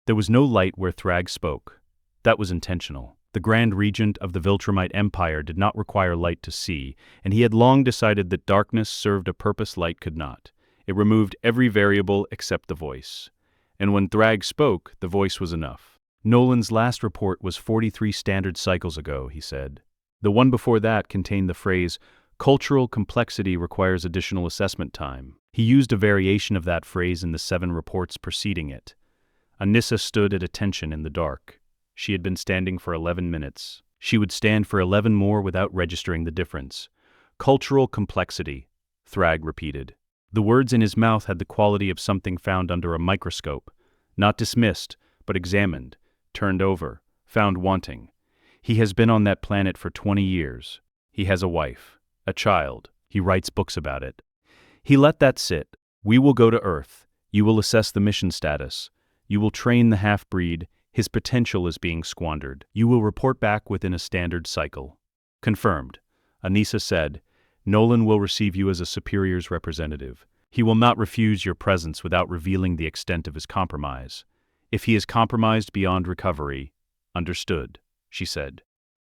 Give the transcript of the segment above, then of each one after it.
There was no light where Thragg spoke. That was intentional. The Grand Regent of the Viltrumite Empire did not require light to see, and he had long decided that darkness served a purpose light could not. It removed every variable except the voice. And when Thragg spoke, the voice was enough. Nolan's last report was 43 standard cycles ago, he said. The one before that contained the phrase, "Cultural complexity requires additional assessment time." He used a variation of that phrase in the 7 reports preceding it. Anissa stood at attention in the dark. She had been standing for 11 minutes. She would stand for 11 more without registering the difference. Cultural complexity, Thragg repeated. The words in his mouth had the quality of something found under a microscope, not dismissed, but examined, turned over, found wanting. He has been on that planet for 20 years. He has a wife, a child. He writes books about it. He let that sit. We will go to Earth. You will assess the mission status. You will train the half-breed. His potential is being squandered. You will report back within a standard cycle. Confirmed. Anissa said, Nolan will receive you as a superior's representative. He will not refuse your presence without revealing the extent of his compromise. If he is compromised beyond recovery, understood, she said.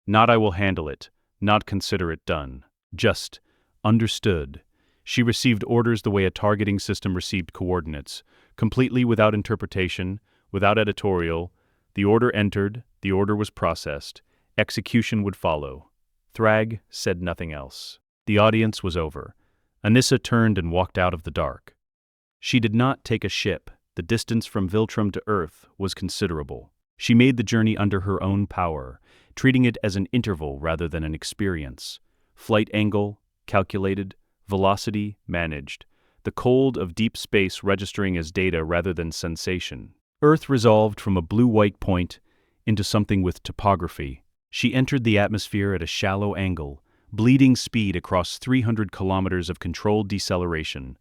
Not I will handle it, not consider it done. Just, understood. She received orders the way a targeting system received coordinates, completely without interpretation, without editorial. The order entered, the order was processed. Execution would follow. Thragg said nothing else. The audience was over. Anissa turned and walked out of the dark. She did not take a ship. The distance from Viltrum to Earth was considerable. She made the journey under her own power, treating it as an interval rather than an experience. Flight angle, calculated, velocity, managed. The cold of deep space registering as data rather than sensation. Earth resolved from a blue-white point into something with topography. She entered the atmosphere at a shallow angle, bleeding speed across 300 kilometers of controlled deceleration,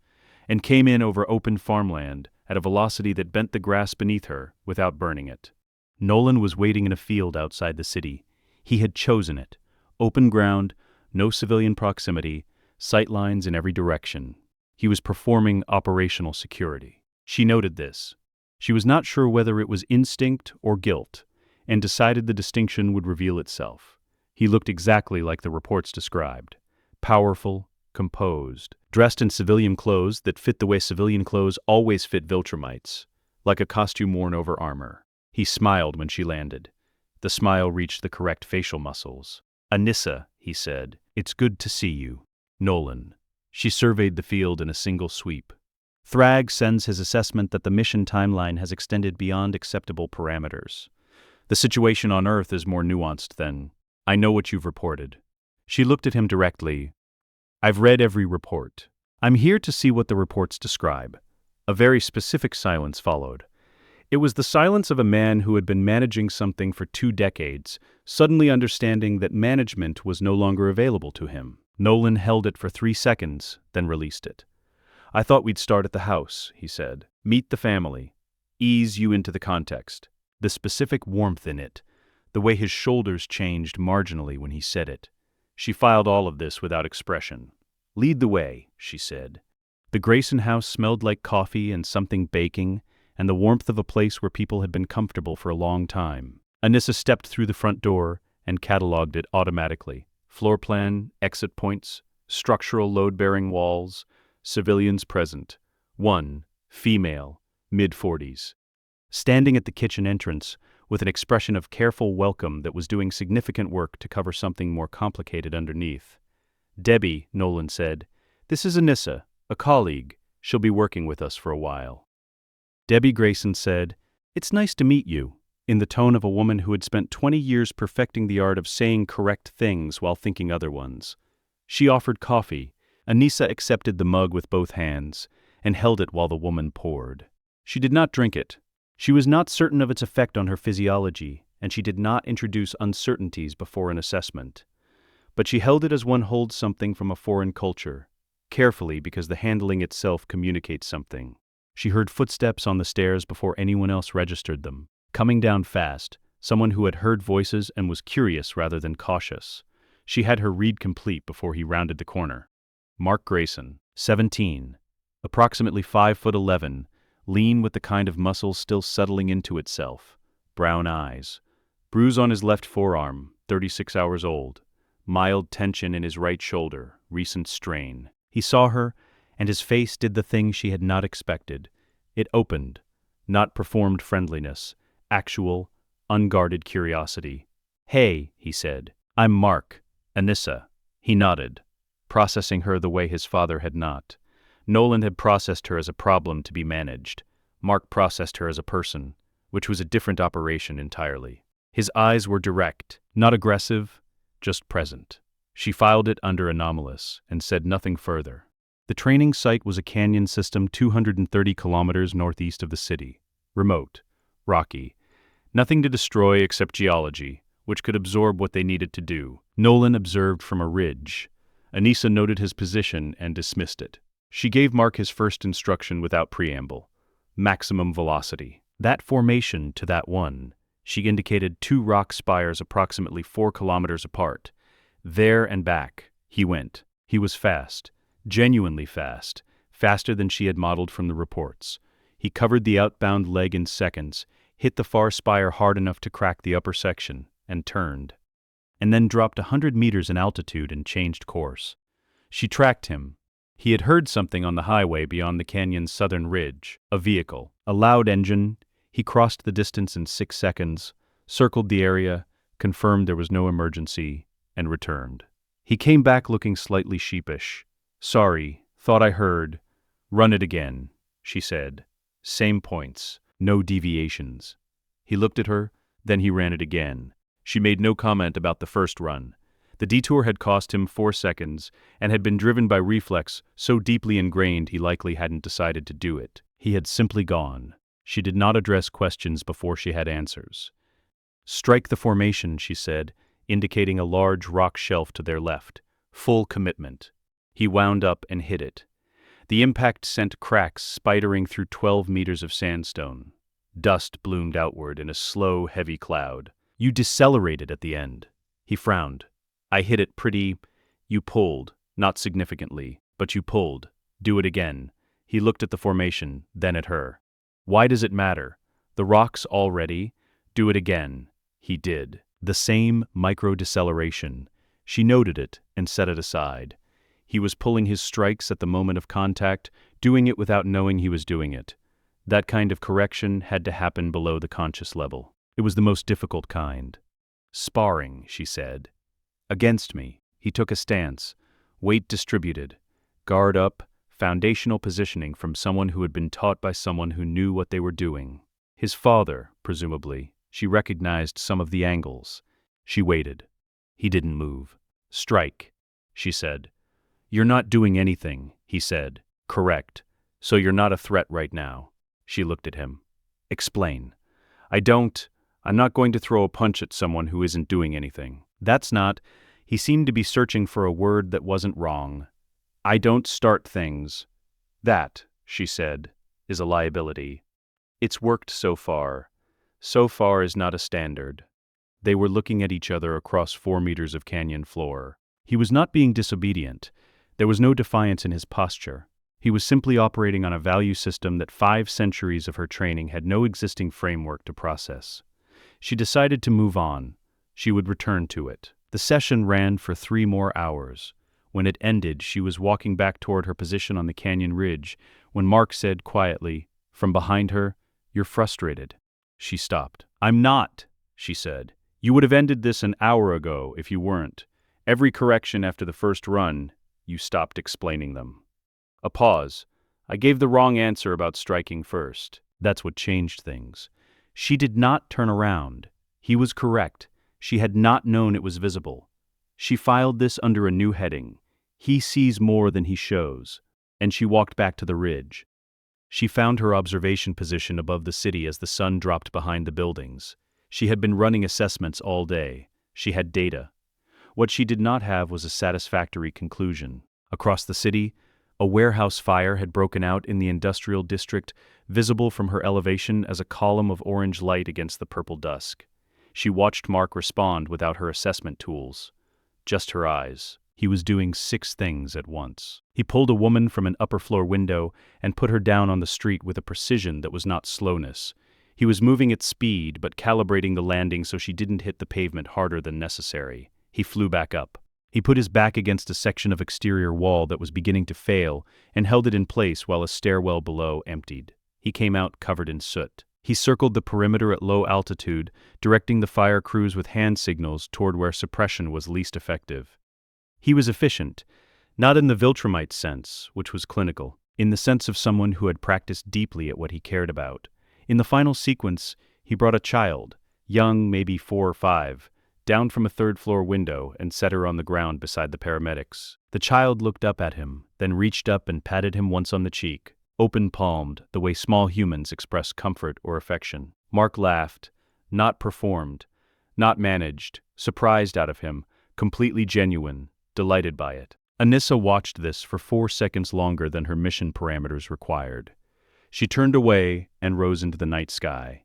and came in over open farmland at a velocity that bent the grass beneath her without burning it. Nolan was waiting in a field outside the city. He had chosen it. Open ground, no civilian proximity, sight lines in every direction. He was performing operational security. She noted this. She was not sure whether it was instinct or guilt, and decided the distinction would reveal itself. He looked exactly like the reports described. Powerful, composed, dressed in civilian clothes that fit the way civilian clothes always fit Viltrumites, like a costume worn over armor. He smiled when she landed. The smile reached the correct facial muscles. Anissa, he said, it's good to see you. Nolan. She surveyed the field in a single sweep. Thragg sends his assessment that the mission timeline has extended beyond acceptable parameters. The situation on Earth is more nuanced than, I know what you've reported. She looked at him directly. I've read every report. I'm here to see what the reports describe. A very specific silence followed. It was the silence of a man who had been managing something for 2 decades, suddenly understanding that management was no longer available to him. Nolan held it for 3 seconds, then released it. I thought we'd start at the house, he said. Meet the family. Ease you into the context. The specific warmth in it. The way his shoulders changed marginally when he said it. She filed all of this without expression. Lead the way, she said. The Grayson house smelled like coffee and something baking, and the warmth of a place where people had been comfortable for a long time. Anissa stepped through the front door and cataloged it automatically. Floor plan, exit points, structural load-bearing walls, civilians present. 1. Female, mid-40s. Standing at the kitchen entrance, with an expression of careful welcome that was doing significant work to cover something more complicated underneath. Debbie, Nolan said, this is Anissa, a colleague. She'll be working with us for a while. Debbie Grayson said, it's nice to meet you, in the tone of a woman who had spent 20 years perfecting the art of saying correct things while thinking other ones. She offered coffee. Anissa accepted the mug with both hands and held it while the woman poured. She did not drink it. She was not certain of its effect on her physiology, and she did not introduce uncertainties before an assessment. But she held it as one holds something from a foreign culture, carefully because the handling itself communicates something. She heard footsteps on the stairs before anyone else registered them. Coming down fast, someone who had heard voices and was curious rather than cautious. She had her read complete before he rounded the corner. Mark Grayson, 17, approximately 5'11", lean with the kind of muscle still settling into itself. Brown eyes. Bruise on his left forearm, 36 hours old. Mild tension in his right shoulder, recent strain. He saw her, and his face did the thing she had not expected. It opened, not performed friendliness, actual, unguarded curiosity. "Hey," he said. "I'm Mark. Anissa." He nodded, processing her the way his father had not. Nolan had processed her as a problem to be managed. Mark processed her as a person, which was a different operation entirely. His eyes were direct, not aggressive, just present. She filed it under anomalous and said nothing further. The training site was a canyon system 230 kilometers northeast of the city. Remote, rocky. Nothing to destroy except geology, which could absorb what they needed to do. Nolan observed from a ridge. Anissa noted his position and dismissed it. She gave Mark his first instruction without preamble. Maximum velocity. That formation to that one. She indicated 2 rock spires approximately 4 kilometers apart. There and back, he went. He was fast, genuinely fast, faster than she had modeled from the reports. He covered the outbound leg in seconds, hit the far spire hard enough to crack the upper section, and turned. And then dropped 100 meters in altitude and changed course. She tracked him. He had heard something on the highway beyond the canyon's southern ridge, a vehicle, a loud engine. He crossed the distance in 6 seconds, circled the area, confirmed there was no emergency, and returned. He came back looking slightly sheepish. "Sorry, thought I heard. Run it again," she said. Same points, no deviations. He looked at her, then he ran it again. She made no comment about the first run. The detour had cost him 4 seconds and had been driven by reflex so deeply ingrained he likely hadn't decided to do it. He had simply gone. She did not address questions before she had answers. "Strike the formation," she said, indicating a large rock shelf to their left. Full commitment. He wound up and hit it. The impact sent cracks spidering through 12 meters of sandstone. Dust bloomed outward in a slow, heavy cloud. "You decelerated at the end." He frowned. "I hit it pretty. You pulled, not significantly, but you pulled. Do it again." He looked at the formation, then at her. "Why does it matter? The rock's already. Do it again." He did. The same micro-deceleration. She noted it and set it aside. He was pulling his strikes at the moment of contact, doing it without knowing he was doing it. That kind of correction had to happen below the conscious level. It was the most difficult kind. "Sparring," she said. "Against me." He took a stance. Weight distributed. Guard up, foundational positioning from someone who had been taught by someone who knew what they were doing. His father, presumably. She recognized some of the angles. She waited. He didn't move. "Strike," she said. "You're not doing anything," he said. "Correct. So you're not a threat right now." She looked at him. "Explain." I'm not going to throw a punch at someone who isn't doing anything. That's not." He seemed to be searching for a word that wasn't wrong. "I don't start things." "That," she said, "is a liability. It's worked so far. So far is not a standard." They were looking at each other across 4 meters of canyon floor. He was not being disobedient. There was no defiance in his posture. He was simply operating on a value system that 5 centuries of her training had no existing framework to process. She decided to move on. She would return to it. The session ran for 3 more hours. When it ended, she was walking back toward her position on the canyon ridge when Mark said quietly, from behind her, "You're frustrated." She stopped. "I'm not," she said. "You would have ended this an hour ago if you weren't. Every correction after the first run, you stopped explaining them." A pause. "I gave the wrong answer about striking first." That's what changed things. She did not turn around. He was correct. She had not known it was visible. She filed this under a new heading. He sees more than he shows. And she walked back to the ridge. She found her observation position above the city as the sun dropped behind the buildings. She had been running assessments all day. She had data. What she did not have was a satisfactory conclusion. Across the city, a warehouse fire had broken out in the industrial district, visible from her elevation as a column of orange light against the purple dusk. She watched Mark respond without her assessment tools. Just her eyes. He was doing 6 things at once. He pulled a woman from an upper-floor window and put her down on the street with a precision that was not slowness. He was moving at speed but calibrating the landing so she didn't hit the pavement harder than necessary. He flew back up. He put his back against a section of exterior wall that was beginning to fail and held it in place while a stairwell below emptied. He came out covered in soot. He circled the perimeter at low altitude, directing the fire crews with hand signals toward where suppression was least effective. He was efficient, not in the Viltrumite sense, which was clinical, in the sense of someone who had practiced deeply at what he cared about. In the final sequence, he brought a child, young, maybe 4 or 5, down from a third-floor window and set her on the ground beside the paramedics. The child looked up at him, then reached up and patted him once on the cheek, open-palmed, the way small humans express comfort or affection. Mark laughed, not performed, not managed, surprised out of him, completely genuine, delighted by it. Anissa watched this for 4 seconds longer than her mission parameters required. She turned away and rose into the night sky.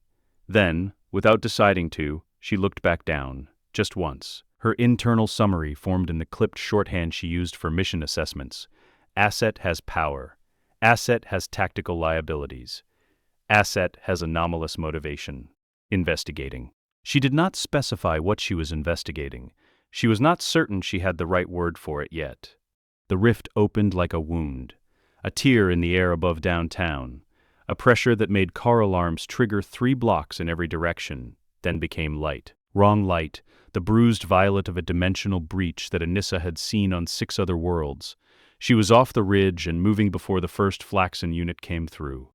Then, without deciding to, she looked back down, just once. Her internal summary formed in the clipped shorthand she used for mission assessments. Asset has power. Asset has tactical liabilities. Asset has anomalous motivation. Investigating. She did not specify what she was investigating. She was not certain she had the right word for it yet. The rift opened like a wound, a tear in the air above downtown, a pressure that made car alarms trigger 3 blocks in every direction, then became light. Wrong light, the bruised violet of a dimensional breach that Anissa had seen on 6 other worlds. She was off the ridge and moving before the first Flaxen unit came through.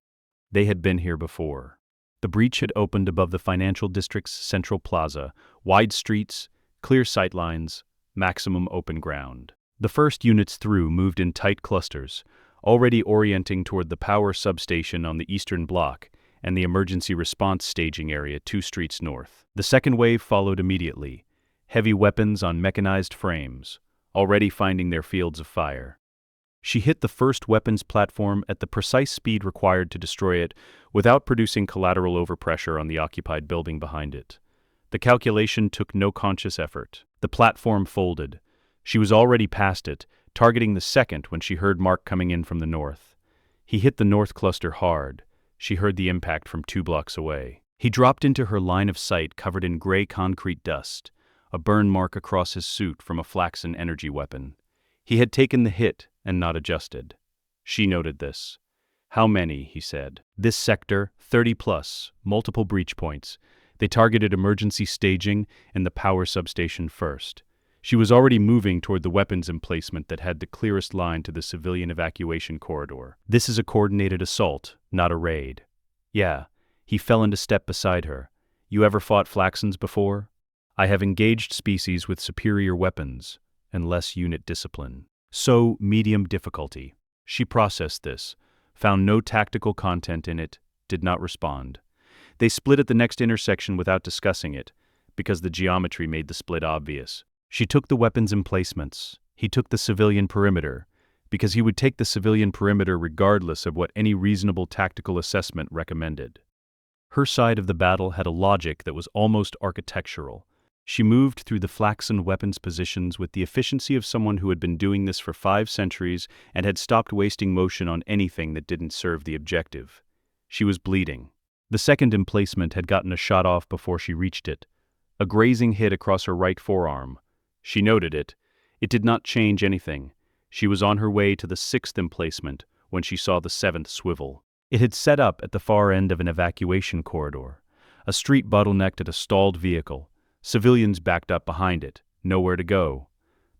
They had been here before. The breach had opened above the financial district's central plaza, wide streets, clear sightlines, maximum open ground. The first units through moved in tight clusters, already orienting toward the power substation on the eastern block and the emergency response staging area 2 streets north. The second wave followed immediately, heavy weapons on mechanized frames, already finding their fields of fire. She hit the first weapons platform at the precise speed required to destroy it without producing collateral overpressure on the occupied building behind it. The calculation took no conscious effort. The platform folded. She was already past it, targeting the second when she heard Mark coming in from the north. He hit the north cluster hard. She heard the impact from 2 blocks away. He dropped into her line of sight covered in gray concrete dust, a burn mark across his suit from a Flaxen energy weapon. He had taken the hit and not adjusted. She noted this. How many, he said. This sector, 30+, multiple breach points. They targeted emergency staging and the power substation first. She was already moving toward the weapons emplacement that had the clearest line to the civilian evacuation corridor. This is a coordinated assault, not a raid. Yeah, he fell into step beside her. You ever fought Flaxens before? I have engaged species with superior weapons and less unit discipline. So, medium difficulty. She processed this, found no tactical content in it, did not respond. They split at the next intersection without discussing it, because the geometry made the split obvious. She took the weapons emplacements. He took the civilian perimeter, because he would take the civilian perimeter regardless of what any reasonable tactical assessment recommended. Her side of the battle had a logic that was almost architectural. She moved through the Flaxen weapons positions with the efficiency of someone who had been doing this for 5 centuries and had stopped wasting motion on anything that didn't serve the objective. She was bleeding. The second emplacement had gotten a shot off before she reached it. A grazing hit across her right forearm. She noted it. It did not change anything. She was on her way to the 6th emplacement when she saw the 7th swivel. It had set up at the far end of an evacuation corridor. A street bottlenecked at a stalled vehicle. Civilians backed up behind it, nowhere to go.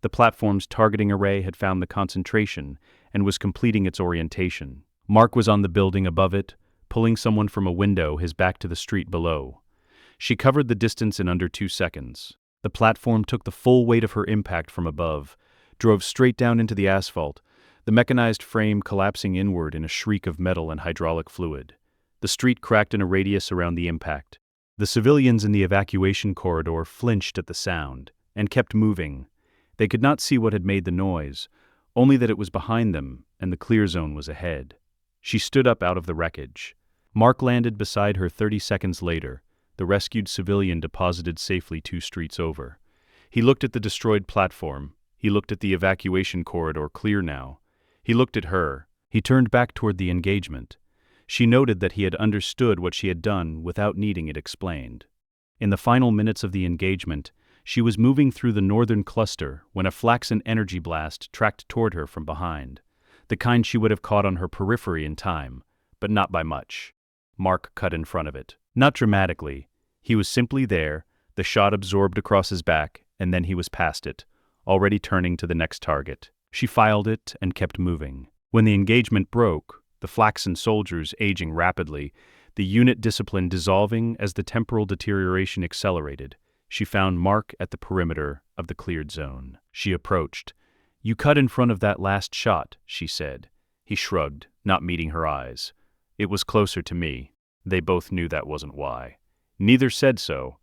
The platform's targeting array had found the concentration and was completing its orientation. Mark was on the building above it, pulling someone from a window, his back to the street below. She covered the distance in under 2 seconds. The platform took the full weight of her impact from above, drove straight down into the asphalt, the mechanized frame collapsing inward in a shriek of metal and hydraulic fluid. The street cracked in a radius around the impact. The civilians in the evacuation corridor flinched at the sound and kept moving. They could not see what had made the noise, only that it was behind them and the clear zone was ahead. She stood up out of the wreckage. Mark landed beside her 30 seconds later, the rescued civilian deposited safely 2 streets over. He looked at the destroyed platform. He looked at the evacuation corridor, clear now. He looked at her. He turned back toward the engagement. She noted that he had understood what she had done without needing it explained. In the final minutes of the engagement, she was moving through the northern cluster when a flaxen energy blast tracked toward her from behind, the kind she would have caught on her periphery in time, but not by much. Mark cut in front of it. Not dramatically. He was simply there, the shot absorbed across his back, and then he was past it, already turning to the next target. She filed it and kept moving. When the engagement broke, the flaxen soldiers aging rapidly, the unit discipline dissolving as the temporal deterioration accelerated, she found Mark at the perimeter of the cleared zone. She approached. "You cut in front of that last shot," she said. He shrugged, not meeting her eyes. "It was closer to me." They both knew that wasn't why. Neither said so.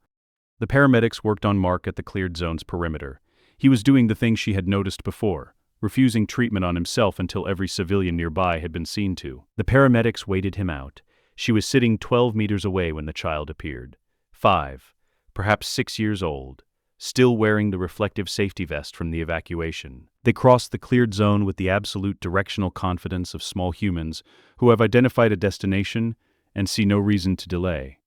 The paramedics worked on Mark at the cleared zone's perimeter. He was doing the thing she had noticed before, refusing treatment on himself until every civilian nearby had been seen to. The paramedics waited him out. She was sitting 12 meters away when the child appeared. 5, perhaps 6 years old, still wearing the reflective safety vest from the evacuation. They crossed the cleared zone with the absolute directional confidence of small humans who have identified a destination and see no reason to delay.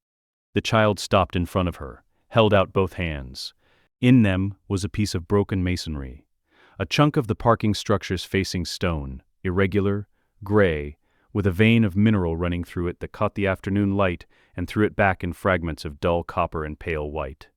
The child stopped in front of her, held out both hands. In them was a piece of broken masonry, a chunk of the parking structure's facing stone, irregular, gray, with a vein of mineral running through it that caught the afternoon light and threw it back in fragments of dull copper and pale white.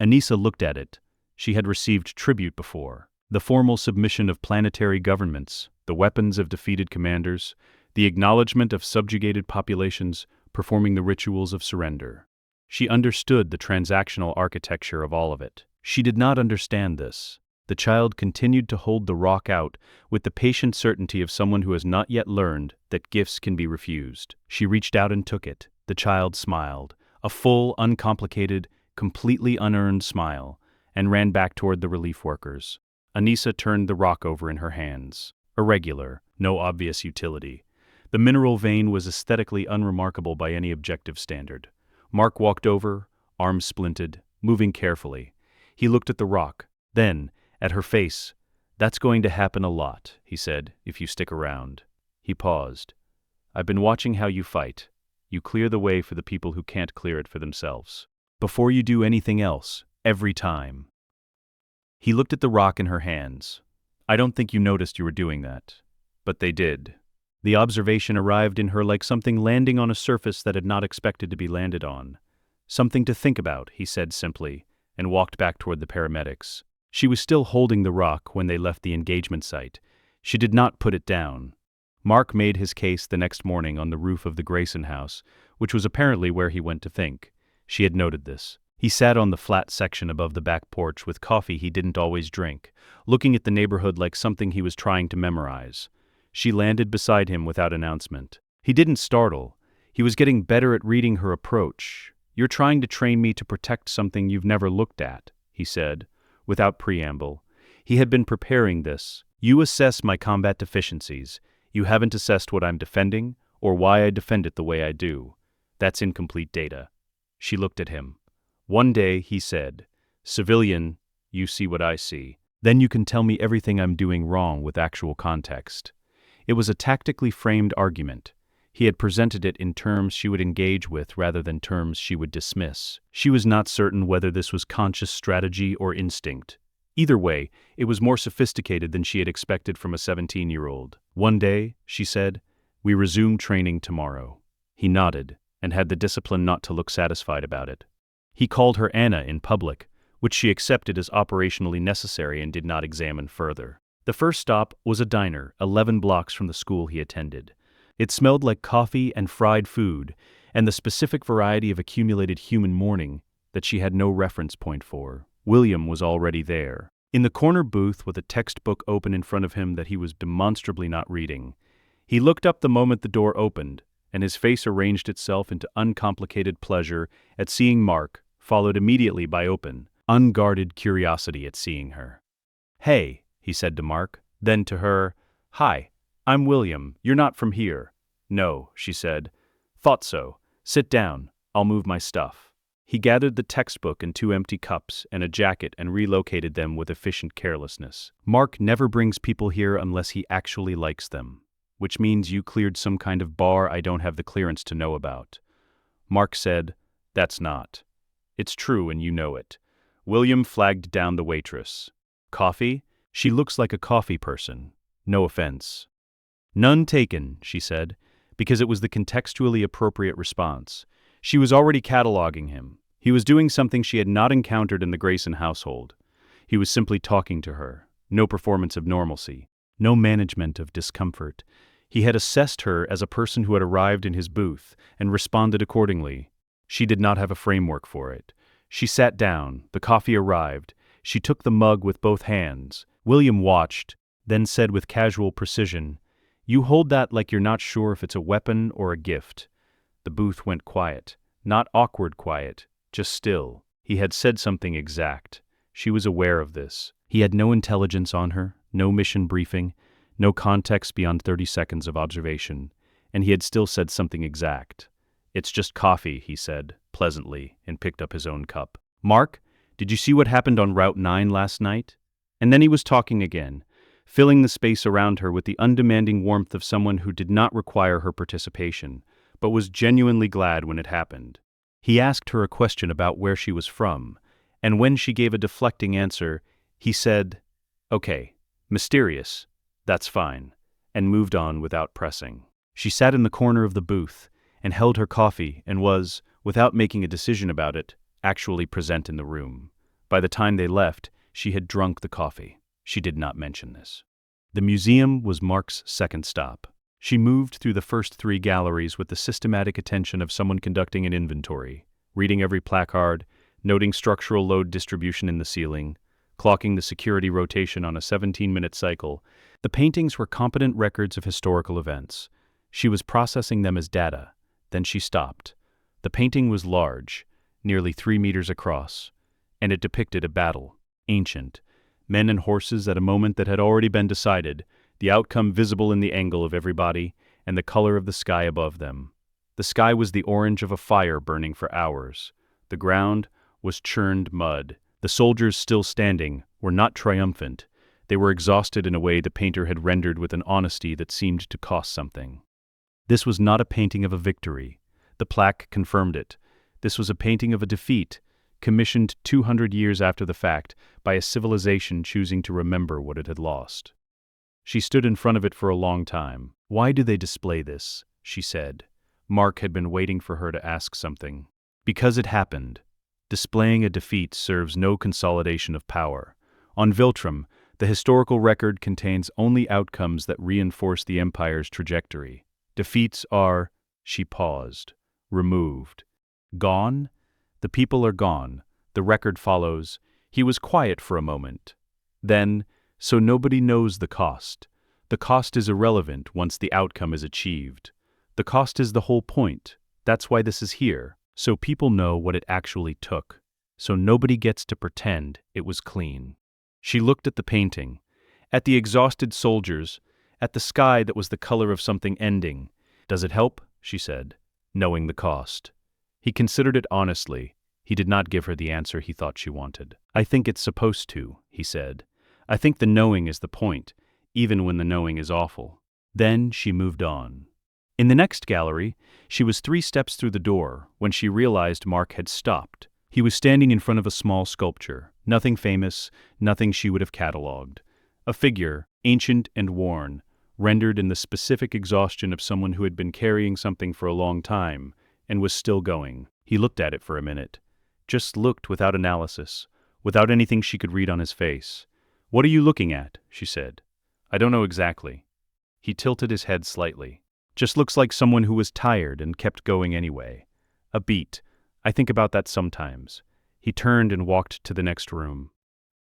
Anissa looked at it. She had received tribute before. The formal submission of planetary governments, the weapons of defeated commanders, the acknowledgement of subjugated populations performing the rituals of surrender. She understood the transactional architecture of all of it. She did not understand this. The child continued to hold the rock out with the patient certainty of someone who has not yet learned that gifts can be refused. She reached out and took it. The child smiled, a full, uncomplicated, completely unearned smile, and ran back toward the relief workers. Anissa turned the rock over in her hands. Irregular, no obvious utility. The mineral vein was aesthetically unremarkable by any objective standard. Mark walked over, arms splinted, moving carefully. He looked at the rock, then at her face. "That's going to happen a lot," he said, "if you stick around." He paused. "I've been watching how you fight. You clear the way for the people who can't clear it for themselves. Before you do anything else, every time." He looked at the rock in her hands. "I don't think you noticed you were doing that." But they did. The observation arrived in her like something landing on a surface that had not expected to be landed on. "Something to think about," he said simply, and walked back toward the paramedics. She was still holding the rock when they left the engagement site. She did not put it down. Mark made his case the next morning on the roof of the Grayson house, which was apparently where he went to think. She had noted this. He sat on the flat section above the back porch with coffee he didn't always drink, looking at the neighborhood like something he was trying to memorize. She landed beside him without announcement. He didn't startle. He was getting better at reading her approach. "You're trying to train me to protect something you've never looked at," he said, without preamble. He had been preparing this. "You assess my combat deficiencies. You haven't assessed what I'm defending, or why I defend it the way I do. That's incomplete data." She looked at him. "One day," he said, "civilian, you see what I see. Then you can tell me everything I'm doing wrong with actual context." It was a tactically framed argument. He had presented it in terms she would engage with rather than terms she would dismiss. She was not certain whether this was conscious strategy or instinct. Either way, it was more sophisticated than she had expected from a 17-year-old. "One day," she said, "we resume training tomorrow." He nodded, and had the discipline not to look satisfied about it. He called her Anna in public, which she accepted as operationally necessary and did not examine further. The first stop was a diner 11 blocks from the school he attended. It smelled like coffee and fried food, and the specific variety of accumulated human mourning that she had no reference point for. William was already there, in the corner booth with a textbook open in front of him that he was demonstrably not reading. He looked up the moment the door opened, and his face arranged itself into uncomplicated pleasure at seeing Mark, followed immediately by open, unguarded curiosity at seeing her. "Hey," he said to Mark, then to her, "Hi, I'm William. You're not from here." "No," she said. "Thought so. Sit down. I'll move my stuff." He gathered the textbook and 2 empty cups and a jacket and relocated them with efficient carelessness. Mark never brings people here unless he actually likes them, which means you cleared some kind of bar I don't have the clearance to know about. Mark said, "That's not. It's true and you know it." William flagged down the waitress. "Coffee? She looks like a coffee person. No offense." "None taken," she said, because it was the contextually appropriate response. She was already cataloging him. He was doing something she had not encountered in the Grayson household. He was simply talking to her. No performance of normalcy. No management of discomfort. He had assessed her as a person who had arrived in his booth and responded accordingly. She did not have a framework for it. She sat down. The coffee arrived. She took the mug with both hands. William watched, then said with casual precision, "You hold that like you're not sure if it's a weapon or a gift." The booth went quiet. Not awkward quiet, just still. He had said something exact. She was aware of this. He had no intelligence on her, no mission briefing, no context beyond 30 seconds of observation, and he had still said something exact. "It's just coffee," he said, pleasantly, and picked up his own cup. "Mark, did you see what happened on Route 9 last night?" And then he was talking again, filling the space around her with the undemanding warmth of someone who did not require her participation, but was genuinely glad when it happened. He asked her a question about where she was from, and when she gave a deflecting answer, he said, "Okay, mysterious, that's fine," and moved on without pressing. She sat in the corner of the booth and held her coffee and was, without making a decision about it, actually present in the room. By the time they left, she had drunk the coffee. She did not mention this. The museum was Mark's second stop. She moved through the first 3 galleries with the systematic attention of someone conducting an inventory, reading every placard, noting structural load distribution in the ceiling, clocking the security rotation on a 17-minute cycle. The paintings were competent records of historical events. She was processing them as data. Then she stopped. The painting was large, nearly 3 meters across, and it depicted a battle, ancient, men and horses at a moment that had already been decided, the outcome visible in the angle of everybody, and the color of the sky above them. The sky was the orange of a fire burning for hours. The ground was churned mud. The soldiers still standing were not triumphant. They were exhausted in a way the painter had rendered with an honesty that seemed to cost something. This was not a painting of a victory. The plaque confirmed it. This was a painting of a defeat, commissioned 200 years after the fact by a civilization choosing to remember what it had lost. She stood in front of it for a long time. "Why do they display this?" she said. Mark had been waiting for her to ask something. "Because it happened. Displaying a defeat serves no consolidation of power. On Viltrum, the historical record contains only outcomes that reinforce the Empire's trajectory. Defeats are," she paused, "removed. Gone? The people are gone. The record follows." He was quiet for a moment. Then, "So nobody knows the cost. The cost is irrelevant once the outcome is achieved. The cost is the whole point. That's why this is here, so people know what it actually took. So nobody gets to pretend it was clean." She looked at the painting, at the exhausted soldiers, at the sky that was the color of something ending. "Does it help?" she said, knowing the cost. He considered it honestly. He did not give her the answer he thought she wanted. "I think it's supposed to," he said. "I think the knowing is the point, even when the knowing is awful." Then she moved on. In the next gallery, she was 3 steps through the door when she realized Mark had stopped. He was standing in front of a small sculpture, nothing famous, nothing she would have catalogued. A figure, ancient and worn, rendered in the specific exhaustion of someone who had been carrying something for a long time and was still going. He looked at it for a minute. Just looked without analysis, without anything she could read on his face. "What are you looking at?" she said. "I don't know exactly." He tilted his head slightly. "Just looks like someone who was tired and kept going anyway. A beat. I think about that sometimes." He turned and walked to the next room.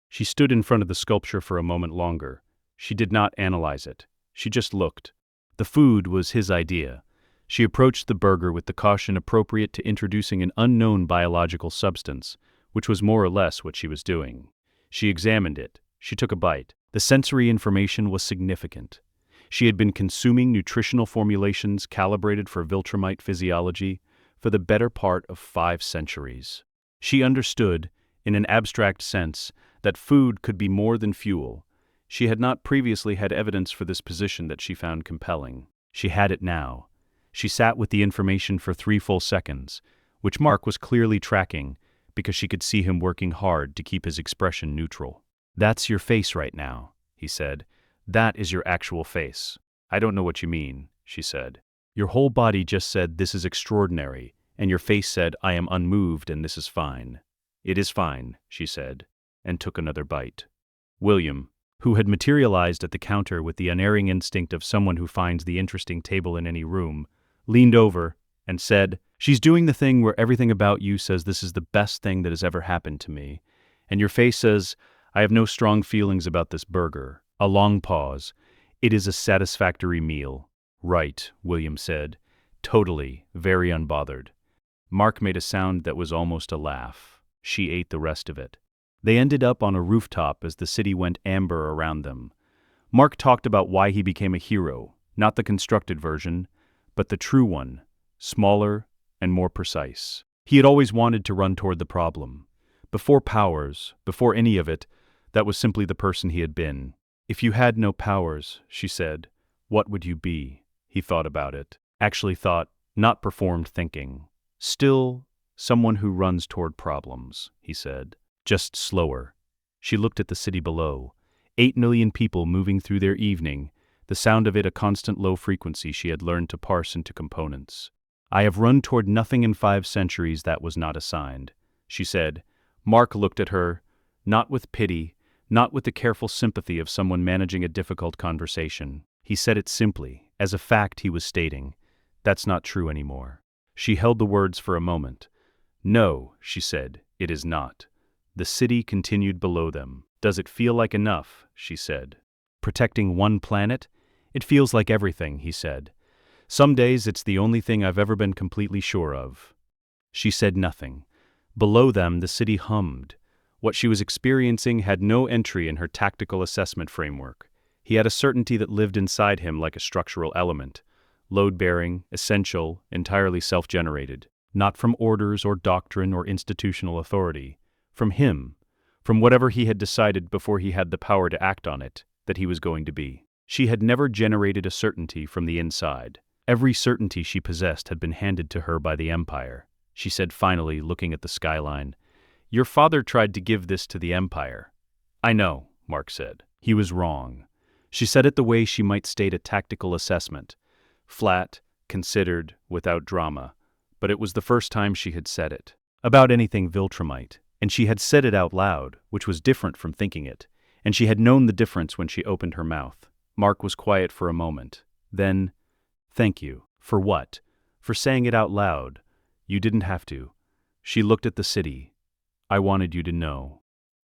She stood in front of the sculpture for a moment longer. She did not analyze it. She just looked. The food was his idea. She approached the burger with the caution appropriate to introducing an unknown biological substance, which was more or less what she was doing. She examined it. She took a bite. The sensory information was significant. She had been consuming nutritional formulations calibrated for Viltrumite physiology for the better part of 5 centuries. She understood, in an abstract sense, that food could be more than fuel. She had not previously had evidence for this position that she found compelling. She had it now. She sat with the information for 3 full seconds, which Mark was clearly tracking because she could see him working hard to keep his expression neutral. "That's your face right now," he said. "That is your actual face." "I don't know what you mean," she said. "Your whole body just said this is extraordinary, and your face said I am unmoved and this is fine." "It is fine," she said, and took another bite. William, who had materialized at the counter with the unerring instinct of someone who finds the interesting table in any room, leaned over and said, "She's doing the thing where everything about you says this is the best thing that has ever happened to me, and your face says, I have no strong feelings about this burger." A long pause. "It is a satisfactory meal." "Right," William said, totally, very unbothered. Mark made a sound that was almost a laugh. She ate the rest of it. They ended up on a rooftop as the city went amber around them. Mark talked about why he became a hero, not the constructed version, but the true one, smaller and more precise. He had always wanted to run toward the problem. Before powers, before any of it, that was simply the person he had been. "If you had no powers," she said, "what would you be?" He thought about it. Actually thought, not performed thinking. "Still, someone who runs toward problems," he said. "Just slower." She looked at the city below. 8 million people moving through their evening, the sound of it a constant low frequency she had learned to parse into components. "I have run toward nothing in 5 centuries that was not assigned," she said. Mark looked at her, not with pity, not with the careful sympathy of someone managing a difficult conversation. He said it simply, as a fact he was stating. "That's not true anymore." She held the words for a moment. "No," she said, "it is not." The city continued below them. "Does it feel like enough?" she said. "Protecting one planet? It feels like everything," he said. "Some days it's the only thing I've ever been completely sure of." She said nothing. Below them the city hummed. What she was experiencing had no entry in her tactical assessment framework. He had a certainty that lived inside him like a structural element, load-bearing, essential, entirely self-generated, not from orders or doctrine or institutional authority, from him, from whatever he had decided before he had the power to act on it, that he was going to be. She had never generated a certainty from the inside. Every certainty she possessed had been handed to her by the Empire. She said finally, looking at the skyline, "Your father tried to give this to the Empire." "I know," Mark said. "He was wrong." She said it the way she might state a tactical assessment. Flat, considered, without drama. But it was the first time she had said it. About anything Viltrumite. And she had said it out loud, which was different from thinking it. And she had known the difference when she opened her mouth. Mark was quiet for a moment. Then, "Thank you." "For what?" "For saying it out loud. You didn't have to." She looked at the city. "I wanted you to know."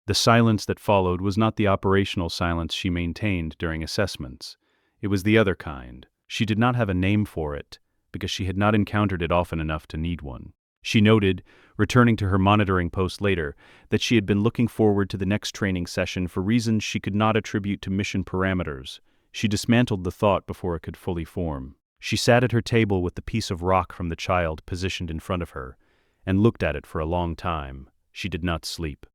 The silence that followed was not the operational silence she maintained during assessments. It was the other kind. She did not have a name for it, because she had not encountered it often enough to need one. She noted, returning to her monitoring post later, that she had been looking forward to the next training session for reasons she could not attribute to mission parameters. She dismantled the thought before it could fully form. She sat at her table with the piece of rock from the child positioned in front of her, and looked at it for a long time. She did not sleep.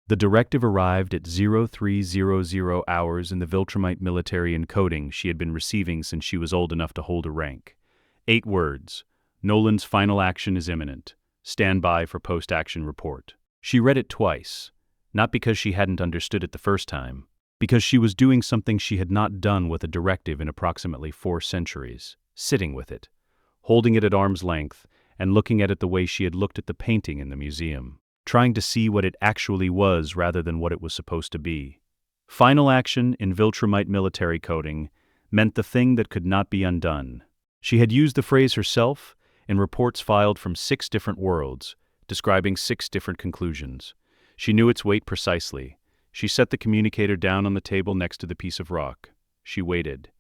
The directive arrived at 0300 hours in the Viltrumite military encoding she had been receiving since she was old enough to hold a rank. 8 words. "Nolan's final action is imminent. Stand by for post-action report." She read it twice, not because she hadn't understood it the first time, because she was doing something she had not done with a directive in approximately 4 centuries, sitting with it, holding it at arm's length, and looking at it the way she had looked at the painting in the museum, trying to see what it actually was rather than what it was supposed to be. Final action in Viltrumite military coding meant the thing that could not be undone. She had used the phrase herself in reports filed from 6 different worlds, describing 6 different conclusions. She knew its weight precisely. She set the communicator down on the table next to the piece of rock. She waited.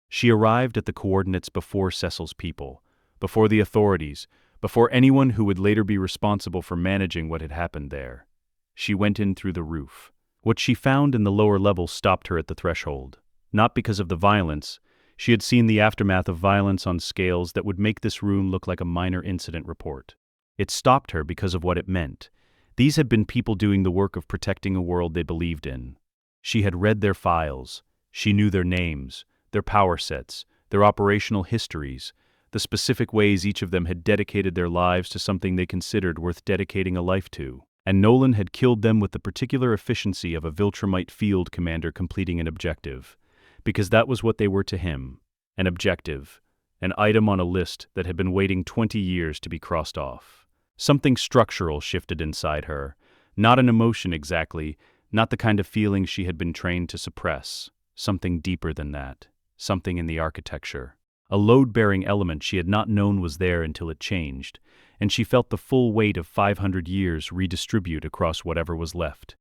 She arrived at the coordinates before Cecil's people, before the authorities, before anyone who would later be responsible for managing what had happened there. She went in through the roof. What she found in the lower level stopped her at the threshold. Not because of the violence. She had seen the aftermath of violence on scales that would make this room look like a minor incident report. It stopped her because of what it meant, These had been people doing the work of protecting a world they believed in. She had read their files. She knew their names, their power sets, their operational histories, the specific ways each of them had dedicated their lives to something they considered worth dedicating a life to. And Nolan had killed them with the particular efficiency of a Viltrumite field commander completing an objective, because that was what they were to him, an objective, an item on a list that had been waiting 20 years to be crossed off. Something structural shifted inside her, not an emotion exactly, not the kind of feeling she had been trained to suppress, something deeper than that, something in the architecture. A load-bearing element she had not known was there until it changed, and she felt the full weight of 500 years redistribute across whatever was left.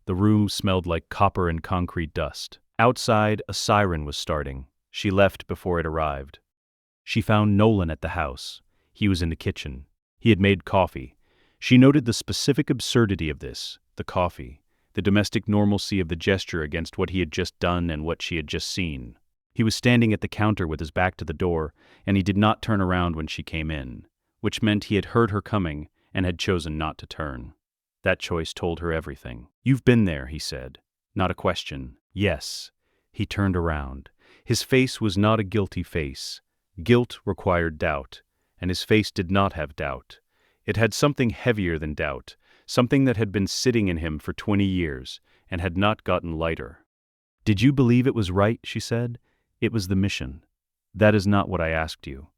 The room smelled like copper and concrete dust. Outside, a siren was starting. She left before it arrived. She found Nolan at the house. He was in the kitchen. He had made coffee. She noted the specific absurdity of this, the coffee, the domestic normalcy of the gesture against what he had just done and what she had just seen. He was standing at the counter with his back to the door, and he did not turn around when she came in, which meant he had heard her coming and had chosen not to turn. That choice told her everything. "You've been there," he said. Not a question. Yes. He turned around. His face was not a guilty face. Guilt required doubt, and his face did not have doubt. It had something heavier than doubt, something that had been sitting in him for 20 years and had not gotten lighter. "Did you believe it was right?" she said. "It was the mission." "That is not what I asked you."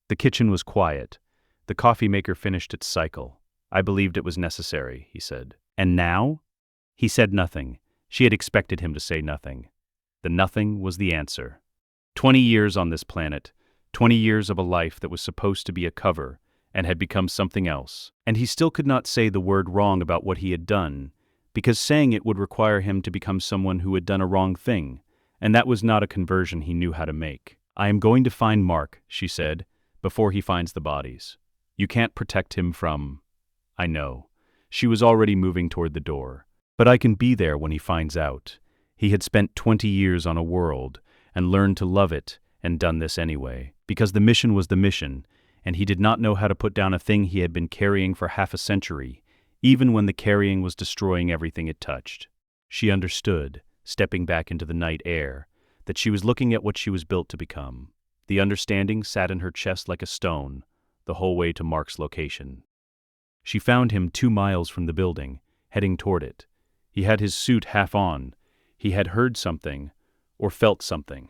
The kitchen was quiet. The coffee maker finished its cycle. "I believed it was necessary," he said. "And now?" He said nothing. She had expected him to say nothing. The nothing was the answer. 20 years on this planet, 20 years of a life that was supposed to be a cover and had become something else. And he still could not say the word wrong about what he had done, because saying it would require him to become someone who had done a wrong thing, and that was not a conversion he knew how to make. "I am going to find Mark," she said, "before he finds the bodies. You can't protect him from—" "I know." She was already moving toward the door. "But I can be there when he finds out." He had spent 20 years on a world and learned to love it and done this anyway, because the mission was the mission, and he did not know how to put down a thing he had been carrying for half a century, even when the carrying was destroying everything it touched. She understood, stepping back into the night air, that she was looking at what she was built to become. The understanding sat in her chest like a stone, the whole way to Mark's location. She found him 2 miles from the building, heading toward it. He had his suit half on. He had heard something, or felt something.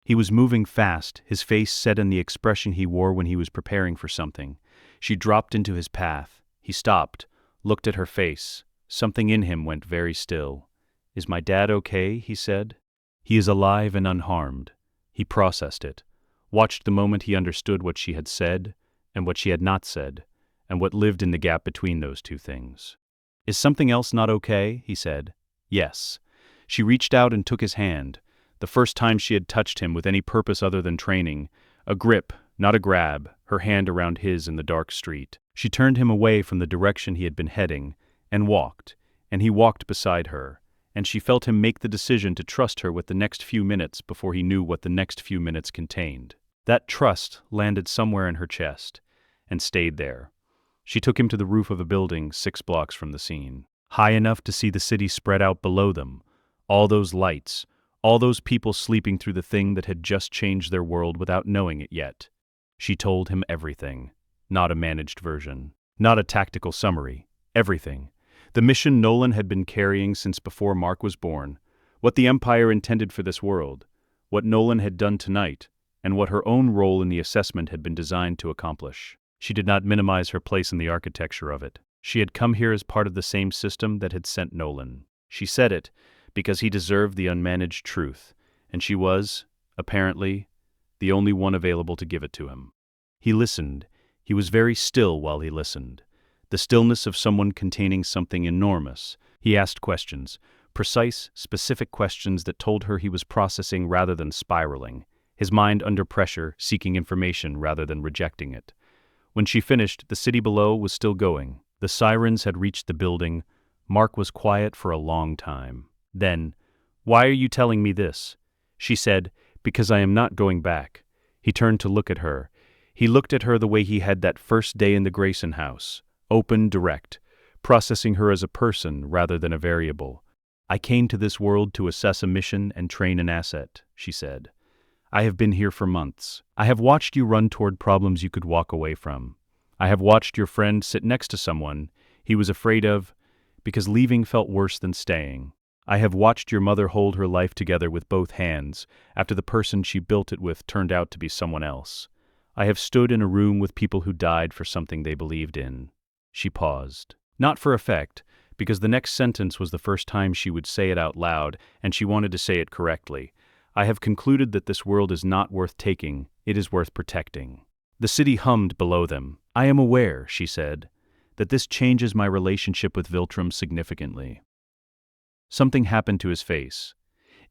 He was moving fast, his face set in the expression he wore when he was preparing for something. She dropped into his path. He stopped, looked at her face. Something in him went very still. "Is my dad okay?" he said. "He is alive and unharmed." He processed it, watched the moment he understood what she had said, and what she had not said, and what lived in the gap between those two things. "Is something else not okay?" he said. "Yes." She reached out and took his hand, the first time she had touched him with any purpose other than training, a grip, not a grab, her hand around his in the dark street. She turned him away from the direction he had been heading, and he walked beside her, and she felt him make the decision to trust her with the next few minutes before he knew what the next few minutes contained. That trust landed somewhere in her chest, and stayed there. She took him to the roof of a building 6 blocks from the scene, high enough to see the city spread out below them, all those lights, all those people sleeping through the thing that had just changed their world without knowing it yet. She told him everything, not a managed version, not a tactical summary, everything. The mission Nolan had been carrying since before Mark was born, what the Empire intended for this world, what Nolan had done tonight, and what her own role in the assessment had been designed to accomplish. She did not minimize her place in the architecture of it. She had come here as part of the same system that had sent Nolan. She said it because he deserved the unmanaged truth, and she was, apparently, the only one available to give it to him. He listened. He was very still while he listened. The stillness of someone containing something enormous. He asked questions, precise, specific questions that told her he was processing rather than spiraling, his mind under pressure, seeking information rather than rejecting it. When she finished, the city below was still going. The sirens had reached the building. Mark was quiet for a long time. Then, "Why are you telling me this?" She said, "Because I am not going back." He turned to look at her. He looked at her the way he had that first day in the Grayson house, open, direct, processing her as a person rather than a variable. "I came to this world to assess a mission and train an asset," she said. "I have been here for months. I have watched you run toward problems you could walk away from. I have watched your friend sit next to someone he was afraid of because leaving felt worse than staying. I have watched your mother hold her life together with both hands after the person she built it with turned out to be someone else. I have stood in a room with people who died for something they believed in." She paused. Not for effect, because the next sentence was the first time she would say it out loud, and she wanted to say it correctly. "I have concluded that this world is not worth taking, it is worth protecting." The city hummed below them. "I am aware," she said, "that this changes my relationship with Viltrum significantly." Something happened to his face.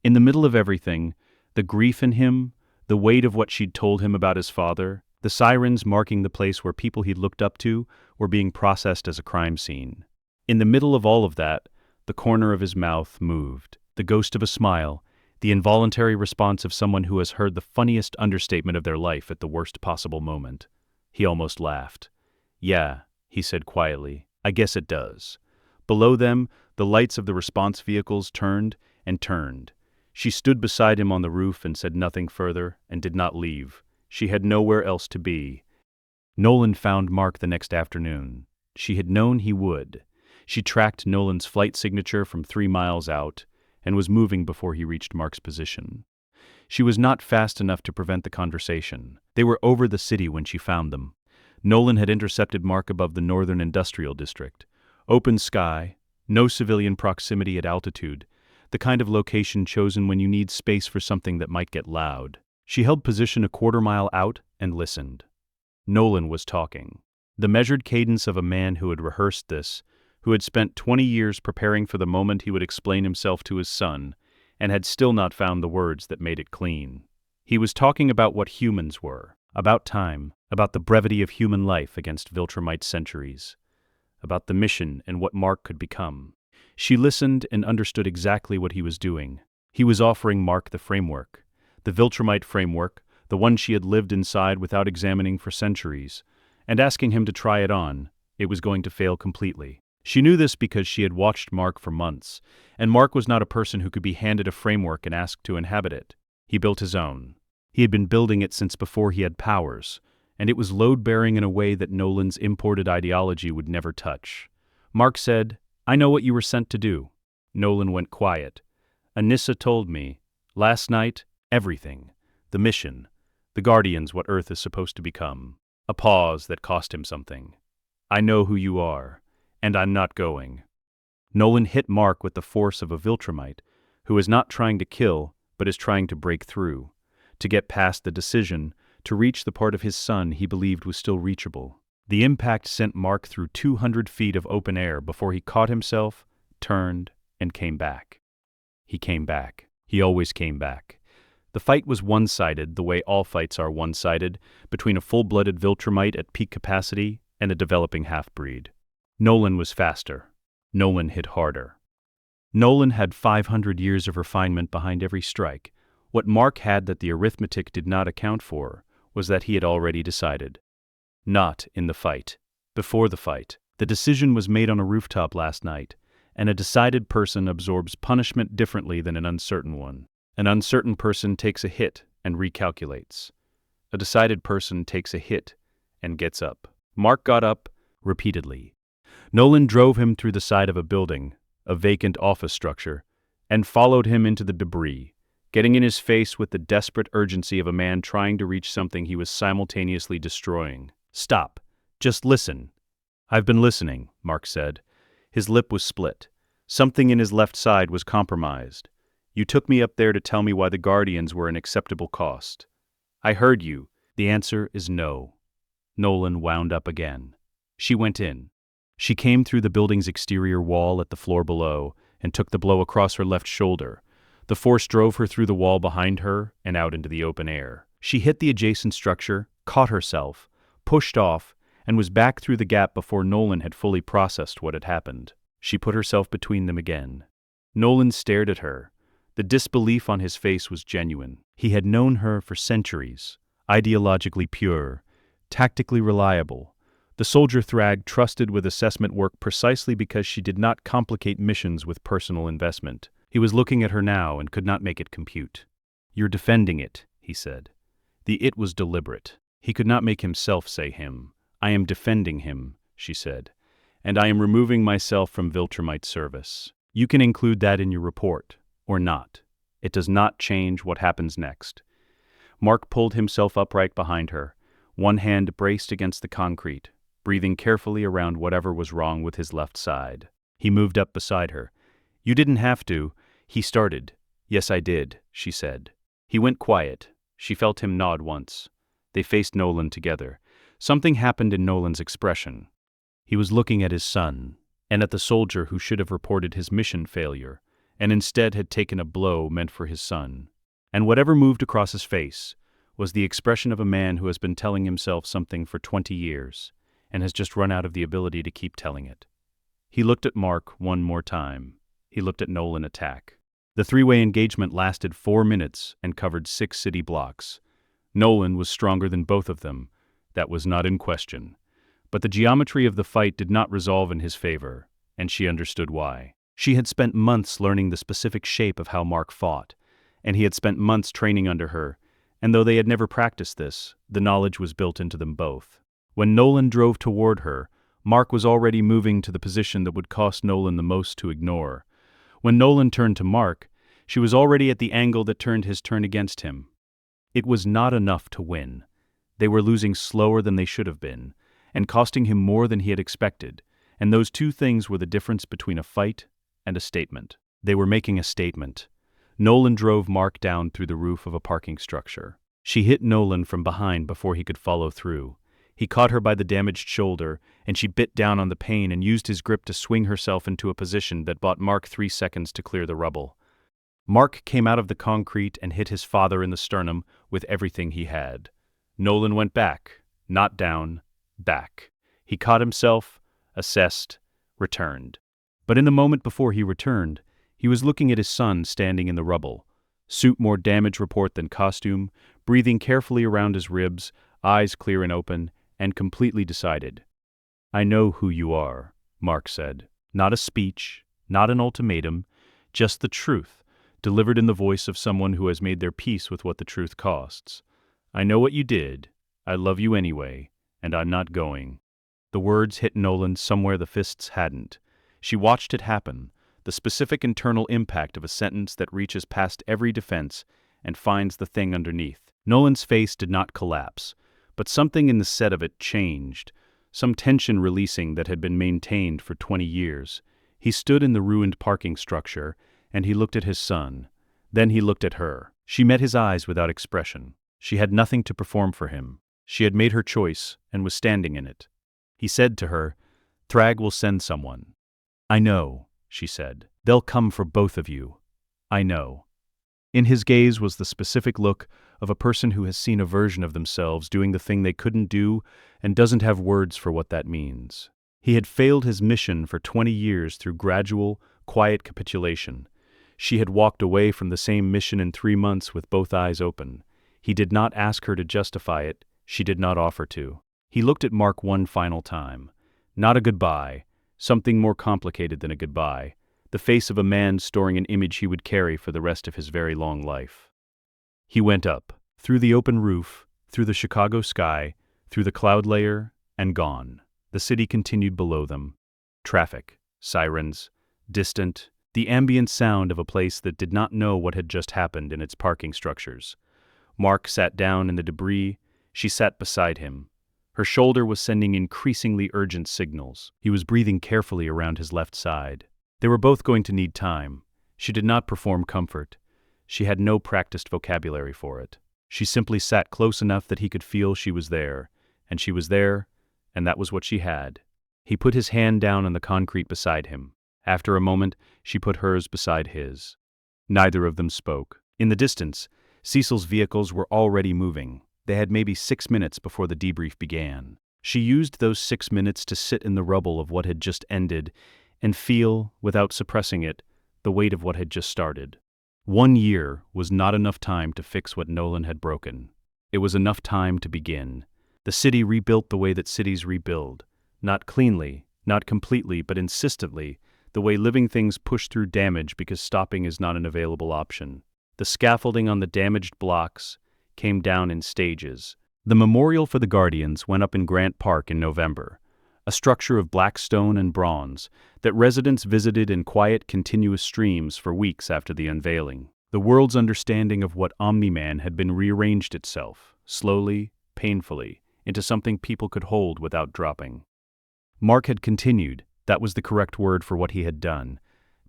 In the middle of everything, the grief in him, the weight of what she'd told him about his father, the sirens marking the place where people he'd looked up to were being processed as a crime scene. In the middle of all of that, the corner of his mouth moved, the ghost of a smile, the involuntary response of someone who has heard the funniest understatement of their life at the worst possible moment. He almost laughed. "Yeah," he said quietly, "I guess it does." Below them, the lights of the response vehicles turned and turned. She stood beside him on the roof and said nothing further, and did not leave. She had nowhere else to be. Nolan found Mark the next afternoon. She had known he would. She tracked Nolan's flight signature from 3 miles out, and was moving before he reached Mark's position. She was not fast enough to prevent the conversation. They were over the city when she found them. Nolan had intercepted Mark above the northern industrial district. Open sky, no civilian proximity at altitude, the kind of location chosen when you need space for something that might get loud. She held position a 1/4 mile out and listened. Nolan was talking. The measured cadence of a man who had rehearsed this, who had spent 20 years preparing for the moment he would explain himself to his son, and had still not found the words that made it clean. He was talking about what humans were, about time, about the brevity of human life against Viltrumite centuries, about the mission and what Mark could become. She listened and understood exactly what he was doing. He was offering Mark the framework, the Viltrumite framework, the one she had lived inside without examining for centuries, and asking him to try it on. It was going to fail completely. She knew this because she had watched Mark for months, and Mark was not a person who could be handed a framework and asked to inhabit it. He built his own. He had been building it since before he had powers, and it was load-bearing in a way that Nolan's imported ideology would never touch. Mark said, "I know what you were sent to do." Nolan went quiet. "Anissa told me, last night, everything. The mission. The Guardians, what Earth is supposed to become." A pause that cost him something. "I know who you are, and I'm not going." Nolan hit Mark with the force of a Viltrumite, who is not trying to kill, but is trying to break through, to get past the decision, to reach the part of his son he believed was still reachable. The impact sent Mark through 200 feet of open air before he caught himself, turned, and came back. He came back. He always came back. The fight was one-sided, the way all fights are one-sided, between a full-blooded Viltrumite at peak capacity and a developing half-breed. Nolan was faster. Nolan hit harder. Nolan had 500 years of refinement behind every strike. What Mark had that the arithmetic did not account for was that he had already decided. Not in the fight. Before the fight. The decision was made on a rooftop last night, and a decided person absorbs punishment differently than an uncertain one. An uncertain person takes a hit and recalculates. A decided person takes a hit and gets up. Mark got up repeatedly. Nolan drove him through the side of a building, a vacant office structure, and followed him into the debris, getting in his face with the desperate urgency of a man trying to reach something he was simultaneously destroying. "Stop. Just listen." "I've been listening," Mark said. His lip was split. Something in his left side was compromised. "You took me up there to tell me why the Guardians were an acceptable cost. I heard you. The answer is no." Nolan wound up again. She went in. She came through the building's exterior wall at the floor below and took the blow across her left shoulder. The force drove her through the wall behind her and out into the open air. She hit the adjacent structure, caught herself, pushed off, and was back through the gap before Nolan had fully processed what had happened. She put herself between them again. Nolan stared at her. The disbelief on his face was genuine. He had known her for centuries, ideologically pure, tactically reliable, The soldier Thragg trusted with assessment work precisely because she did not complicate missions with personal investment. He was looking at her now and could not make it compute. "You're defending it," he said. The "it" was deliberate. He could not make himself say him. "I am defending him," she said, "and I am removing myself from Viltrumite service. You can include that in your report, or not. It does not change what happens next." Mark pulled himself upright behind her, one hand braced against the concrete, breathing carefully around whatever was wrong with his left side. He moved up beside her. "You didn't have to," he started. "Yes, I did," she said. He went quiet. She felt him nod once. They faced Nolan together. Something happened in Nolan's expression. He was looking at his son, and at the soldier who should have reported his mission failure, and instead had taken a blow meant for his son. And whatever moved across his face was the expression of a man who has been telling himself something for 20 years, and has just run out of the ability to keep telling it. He looked at Mark one more time. He looked at Nolan attack. The three-way engagement lasted 4 minutes and covered 6 city blocks. Nolan was stronger than both of them. That was not in question. But the geometry of the fight did not resolve in his favor, and she understood why. She had spent months learning the specific shape of how Mark fought, and he had spent months training under her, and though they had never practiced this, the knowledge was built into them both. When Nolan drove toward her, Mark was already moving to the position that would cost Nolan the most to ignore. When Nolan turned to Mark, she was already at the angle that turned his turn against him. It was not enough to win. They were losing slower than they should have been, and costing him more than he had expected, and those two things were the difference between a fight and a statement. They were making a statement. Nolan drove Mark down through the roof of a parking structure. She hit Nolan from behind before he could follow through. He caught her by the damaged shoulder, and she bit down on the pain and used his grip to swing herself into a position that bought Mark 3 seconds to clear the rubble. Mark came out of the concrete and hit his father in the sternum with everything he had. Nolan went back, not down, back. He caught himself, assessed, returned. But in the moment before he returned, he was looking at his son standing in the rubble. Suit more damage report than costume, breathing carefully around his ribs, eyes clear and open, and completely decided. "I know who you are," Mark said. Not a speech, not an ultimatum, just the truth, delivered in the voice of someone who has made their peace with what the truth costs. "I know what you did. I love you anyway, and I'm not going." The words hit Nolan somewhere the fists hadn't. She watched it happen, the specific internal impact of a sentence that reaches past every defense and finds the thing underneath. Nolan's face did not collapse, but something in the set of it changed, some tension releasing that had been maintained for 20 years. He stood in the ruined parking structure, and he looked at his son. Then he looked at her. She met his eyes without expression. She had nothing to perform for him. She had made her choice and was standing in it. He said to her, "Thragg will send someone." "I know," she said. "They'll come for both of you. I know." In his gaze was the specific look of a person who has seen a version of themselves doing the thing they couldn't do and doesn't have words for what that means. He had failed his mission for 20 years through gradual, quiet capitulation. She had walked away from the same mission in 3 months with both eyes open. He did not ask her to justify it. She did not offer to. He looked at Mark one final time. Not a goodbye, something more complicated than a goodbye. The face of a man storing an image he would carry for the rest of his very long life. He went up, through the open roof, through the Chicago sky, through the cloud layer, and gone. The city continued below them. Traffic, sirens, distant, the ambient sound of a place that did not know what had just happened in its parking structures. Mark sat down in the debris. She sat beside him. Her shoulder was sending increasingly urgent signals. He was breathing carefully around his left side. They were both going to need time. She did not perform comfort. She had no practiced vocabulary for it. She simply sat close enough that he could feel she was there, and she was there, and that was what she had. He put his hand down on the concrete beside him. After a moment, she put hers beside his. Neither of them spoke. In the distance, Cecil's vehicles were already moving. They had maybe 6 minutes before the debrief began. She used those 6 minutes to sit in the rubble of what had just ended and feel, without suppressing it, the weight of what had just started. 1 year was not enough time to fix what Nolan had broken. It was enough time to begin. The city rebuilt the way that cities rebuild, Not cleanly, not completely, but insistently, the way living things push through damage because stopping is not an available option. The scaffolding on the damaged blocks came down in stages. The memorial for the Guardians went up in Grant Park in November, a structure of black stone and bronze that residents visited in quiet, continuous streams for weeks after the unveiling. The world's understanding of what Omni-Man had been rearranged itself, slowly, painfully, into something people could hold without dropping. Mark had continued, that was the correct word for what he had done,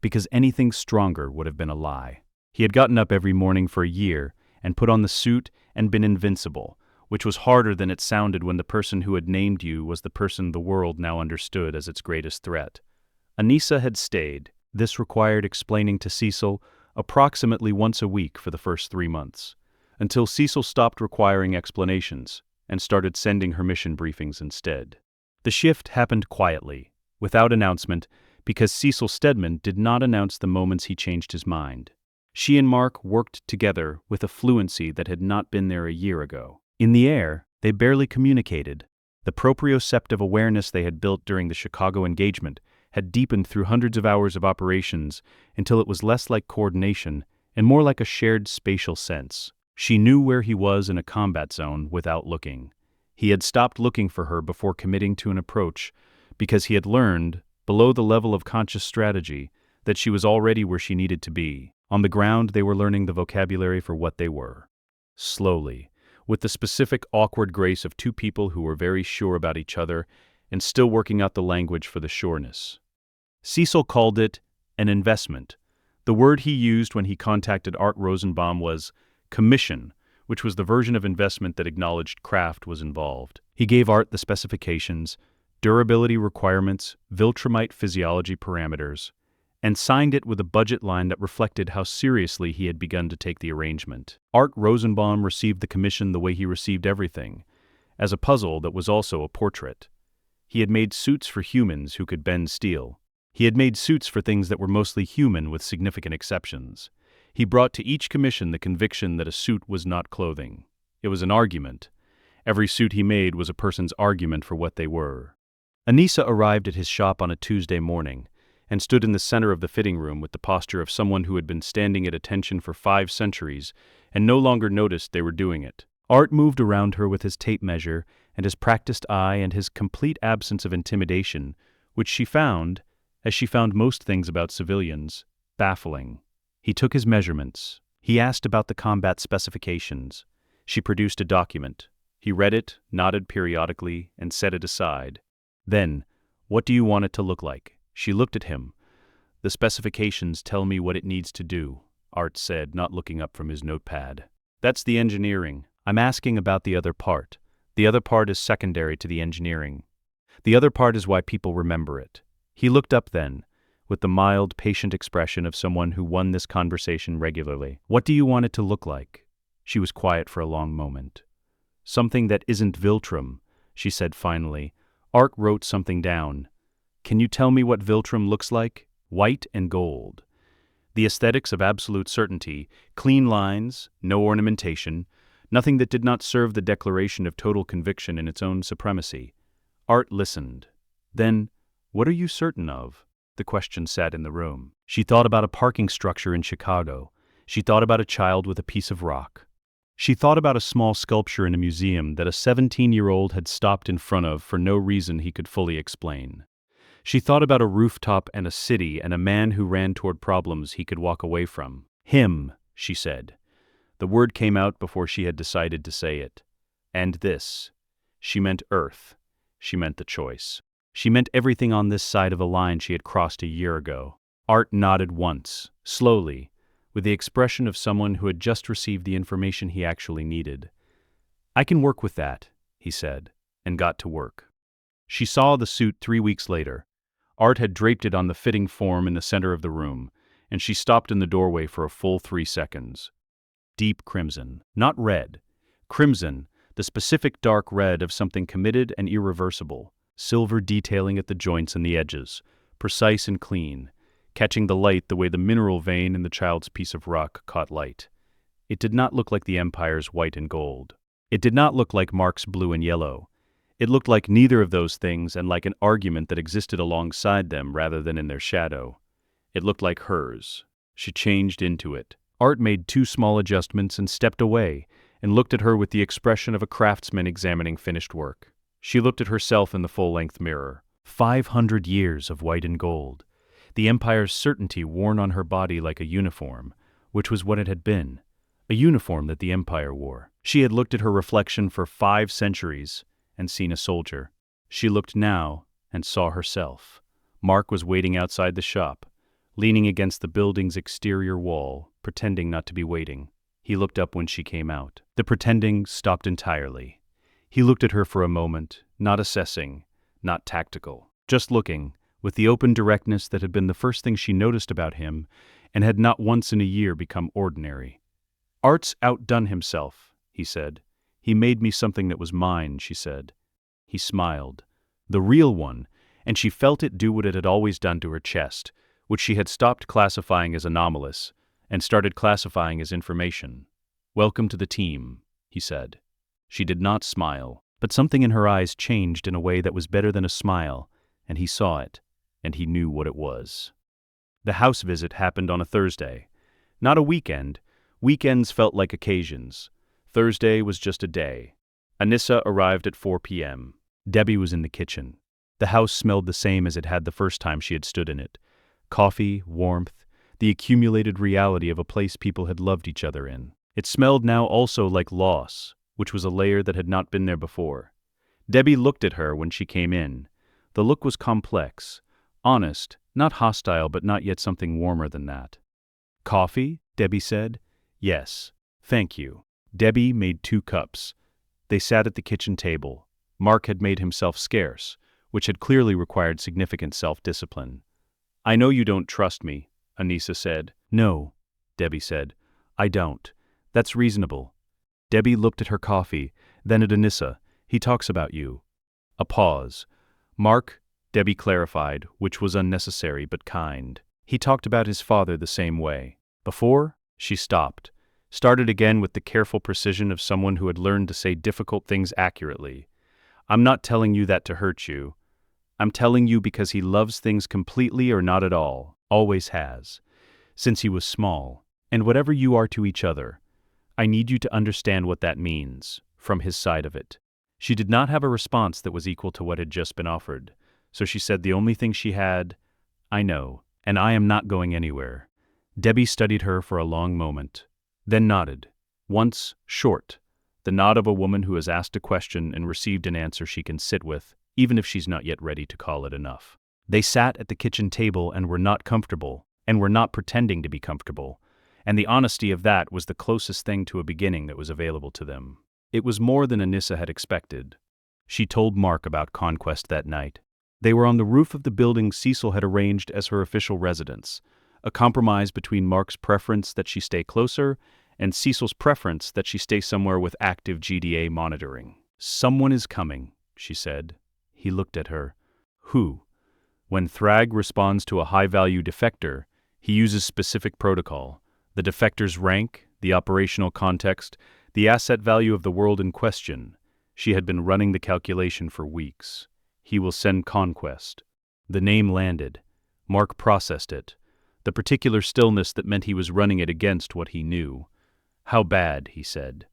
because anything stronger would have been a lie. He had gotten up every morning for a year and put on the suit and been invincible, which was harder than it sounded when the person who had named you was the person the world now understood as its greatest threat. Anissa had stayed. This required explaining to Cecil approximately once a week for the first 3 months, until Cecil stopped requiring explanations and started sending her mission briefings instead. The shift happened quietly, without announcement, because Cecil Stedman did not announce the moments he changed his mind. She and Mark worked together with a fluency that had not been there a year ago. In the air, they barely communicated. The proprioceptive awareness they had built during the Chicago engagement had deepened through hundreds of hours of operations until it was less like coordination and more like a shared spatial sense. She knew where he was in a combat zone without looking. He had stopped looking for her before committing to an approach because he had learned, below the level of conscious strategy, that she was already where she needed to be. On the ground, they were learning the vocabulary for what they were. Slowly, with the specific awkward grace of two people who were very sure about each other and still working out the language for the sureness. Cecil called it an investment. The word he used when he contacted Art Rosenbaum was commission, which was the version of investment that acknowledged craft was involved. He gave Art the specifications, durability requirements, Viltrumite physiology parameters, and signed it with a budget line that reflected how seriously he had begun to take the arrangement. Art Rosenbaum received the commission the way he received everything, as a puzzle that was also a portrait. He had made suits for humans who could bend steel. He had made suits for things that were mostly human with significant exceptions. He brought to each commission the conviction that a suit was not clothing. It was an argument. Every suit he made was a person's argument for what they were. Anissa arrived at his shop on a Tuesday morning and stood in the center of the fitting room with the posture of someone who had been standing at attention for 5 centuries and no longer noticed they were doing it. Art moved around her with his tape measure and his practiced eye and his complete absence of intimidation, which she found, as she found most things about civilians, baffling. He took his measurements. He asked about the combat specifications. She produced a document. He read it, nodded periodically, and set it aside. Then, "What do you want it to look like?" She looked at him. "The specifications tell me what it needs to do," Art said, not looking up from his notepad. "That's the engineering. I'm asking about the other part. The other part is secondary to the engineering. The other part is why people remember it." He looked up then, with the mild, patient expression of someone who won this conversation regularly. "What do you want it to look like?" She was quiet for a long moment. "Something that isn't Viltrum," she said finally. Art wrote something down. "Can you tell me what Viltrum looks like? White and gold. The aesthetics of absolute certainty, clean lines, no ornamentation, nothing that did not serve the declaration of total conviction in its own supremacy." Art listened. Then, "What are you certain of?" The question sat in the room. She thought about a parking structure in Chicago. She thought about a child with a piece of rock. She thought about a small sculpture in a museum that a 17-year-old had stopped in front of for no reason he could fully explain. She thought about a rooftop and a city and a man who ran toward problems he could walk away from. "Him," she said. The word came out before she had decided to say it. And this. She meant Earth. She meant the choice. She meant everything on this side of a line she had crossed a year ago. Art nodded once, slowly, with the expression of someone who had just received the information he actually needed. "I can work with that," he said, and got to work. She saw the suit 3 weeks later. Art had draped it on the fitting form in the center of the room, and she stopped in the doorway for a full 3 seconds. Deep crimson, not red. Crimson, the specific dark red of something committed and irreversible. Silver detailing at the joints and the edges, precise and clean, catching the light the way the mineral vein in the child's piece of rock caught light. It did not look like the Empire's white and gold. It did not look like Mark's blue and yellow. It looked like neither of those things and like an argument that existed alongside them rather than in their shadow. It looked like hers. She changed into it. Art made 2 small adjustments and stepped away, and looked at her with the expression of a craftsman examining finished work. She looked at herself in the full-length mirror. 500 years of white and gold. The Empire's certainty worn on her body like a uniform, which was what it had been. A uniform that the Empire wore. She had looked at her reflection for 5 centuries and seen a soldier. She looked now and saw herself. Mark was waiting outside the shop, leaning against the building's exterior wall, pretending not to be waiting. He looked up when she came out. The pretending stopped entirely. He looked at her for a moment, not assessing, not tactical, just looking, with the open directness that had been the first thing she noticed about him and had not once in a year become ordinary. "Art's outdone himself," he said. "He made me something that was mine," she said. He smiled. The real one, and she felt it do what it had always done to her chest, which she had stopped classifying as anomalous, and started classifying as information. "Welcome to the team," he said. She did not smile, but something in her eyes changed in a way that was better than a smile, and he saw it, and he knew what it was. The house visit happened on a Thursday. Not a weekend. Weekends felt like occasions. Thursday was just a day. Anissa arrived at 4 p.m. Debbie was in the kitchen. The house smelled the same as it had the first time she had stood in it. Coffee, warmth, the accumulated reality of a place people had loved each other in. It smelled now also like loss, which was a layer that had not been there before. Debbie looked at her when she came in. The look was complex, honest, not hostile, but not yet something warmer than that. "Coffee?" Debbie said. "Yes, thank you." Debbie made 2 cups. They sat at the kitchen table. Mark had made himself scarce, which had clearly required significant self-discipline. "I know you don't trust me," Anissa said. "No," Debbie said. "I don't. That's reasonable." Debbie looked at her coffee, then at Anissa. "He talks about you." A pause. "Mark," Debbie clarified, which was unnecessary but kind. "He talked about his father the same way." Before, she stopped, started again with the careful precision of someone who had learned to say difficult things accurately. "I'm not telling you that to hurt you. I'm telling you because he loves things completely or not at all, always has, since he was small, and whatever you are to each other. I need you to understand what that means, from his side of it." She did not have a response that was equal to what had just been offered, so she said the only thing she had, "I know, and I am not going anywhere." Debbie studied her for a long moment, then nodded, once short, the nod of a woman who has asked a question and received an answer she can sit with, even if she's not yet ready to call it enough. They sat at the kitchen table and were not comfortable, and were not pretending to be comfortable, and the honesty of that was the closest thing to a beginning that was available to them. It was more than Anissa had expected. She told Mark about Conquest that night. They were on the roof of the building Cecil had arranged as her official residence, a compromise between Mark's preference that she stay closer and Cecil's preference that she stay somewhere with active GDA monitoring. "Someone is coming," she said. He looked at her. "Who?" When Thragg responds to a high-value defector, he uses specific protocol. The defector's rank, the operational context, the asset value of the world in question. She had been running the calculation for weeks. He will send Conquest. The name landed. Mark processed it. The particular stillness that meant he was running it against what he knew. "How bad?" he said.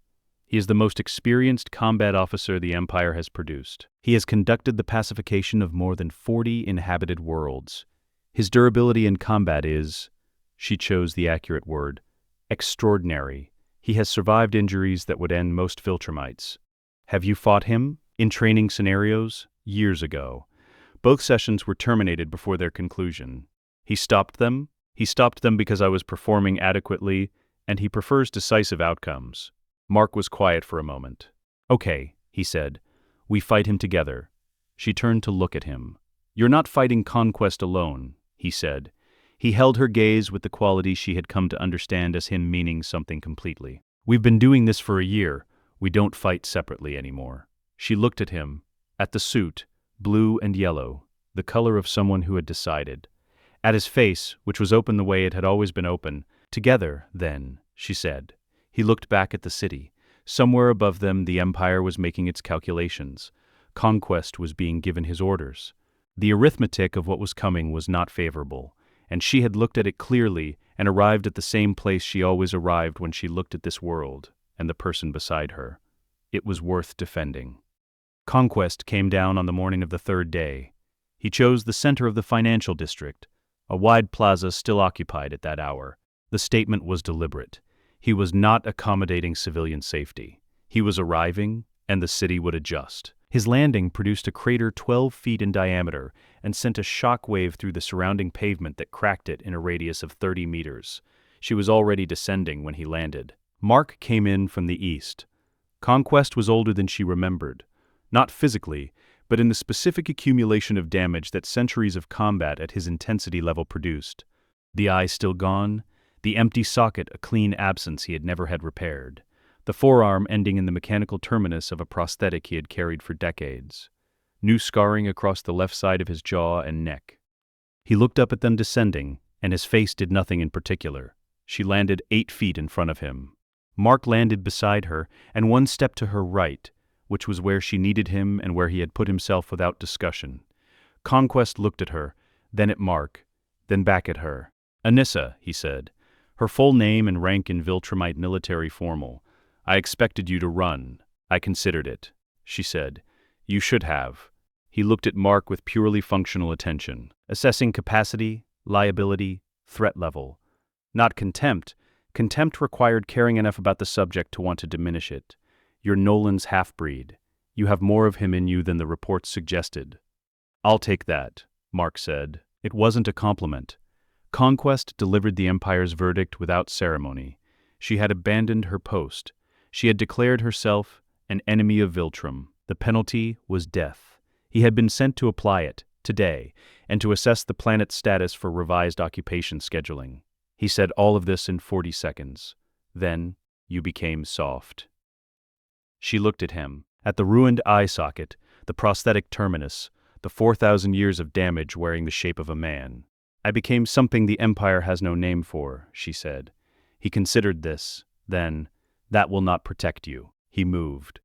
"He is the most experienced combat officer the Empire has produced. He has conducted the pacification of more than 40 inhabited worlds. His durability in combat is," she chose the accurate word, "extraordinary. He has survived injuries that would end most Viltrumites. Have you fought him? In training scenarios? Years ago. Both sessions were terminated before their conclusion. He stopped them. He stopped them because I was performing adequately, and he prefers decisive outcomes." Mark was quiet for a moment. "Okay," he said. "We fight him together." She turned to look at him. "You're not fighting Conquest alone," he said. He held her gaze with the quality she had come to understand as him meaning something completely. "We've been doing this for a year. We don't fight separately anymore." She looked at him, at the suit, blue and yellow, the color of someone who had decided. At his face, which was open the way it had always been open. "Together, then," she said. He looked back at the city. Somewhere above them, the Empire was making its calculations. Conquest was being given his orders. The arithmetic of what was coming was not favorable, and she had looked at it clearly and arrived at the same place she always arrived when she looked at this world and the person beside her. It was worth defending. Conquest came down on the morning of the third day. He chose the center of the financial district, a wide plaza still occupied at that hour. The statement was deliberate. He was not accommodating civilian safety. He was arriving, and the city would adjust. His landing produced a crater 12 feet in diameter and sent a shock wave through the surrounding pavement that cracked it in a radius of 30 meters. She was already descending when he landed. Mark came in from the east. Conquest was older than she remembered. Not physically, but in the specific accumulation of damage that centuries of combat at his intensity level produced. The eye still gone, the empty socket a clean absence he had never had repaired, the forearm ending in the mechanical terminus of a prosthetic he had carried for decades. New scarring across the left side of his jaw and neck. He looked up at them descending, and his face did nothing in particular. She landed 8 feet in front of him. Mark landed beside her, and one step to her right, which was where she needed him and where he had put himself without discussion. Conquest looked at her, then at Mark, then back at her. "Anissa," he said, her full name and rank in Viltrumite military formal. "I expected you to run. I considered it," she said. "You should have." He looked at Mark with purely functional attention, assessing capacity, liability, threat level. Not contempt. Contempt required caring enough about the subject to want to diminish it. You're Nolan's half-breed. You have more of him in you than the reports suggested. "I'll take that," Mark said. It wasn't a compliment. Conquest delivered the Empire's verdict without ceremony. She had abandoned her post. She had declared herself an enemy of Viltrum. The penalty was death. He had been sent to apply it, today, and to assess the planet's status for revised occupation scheduling. He said all of this in 40 seconds. Then, you became soft. She looked at him, at the ruined eye socket, the prosthetic terminus, the 4,000 years of damage wearing the shape of a man. "I became something the Empire has no name for," she said. He considered this, then, "That will not protect you." He moved.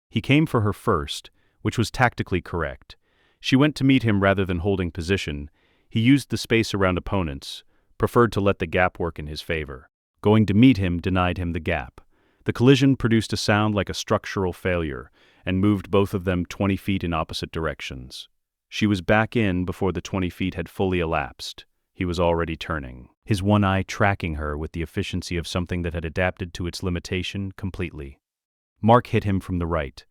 He came for her first, which was tactically correct. She went to meet him rather than holding position. He used the space around opponents, preferred to let the gap work in his favor. Going to meet him denied him the gap. The collision produced a sound like a structural failure, and moved both of them 20 feet in opposite directions. She was back in before the 20 feet had fully elapsed. He was already turning, his one eye tracking her with the efficiency of something that had adapted to its limitation completely. Mark hit him from the right.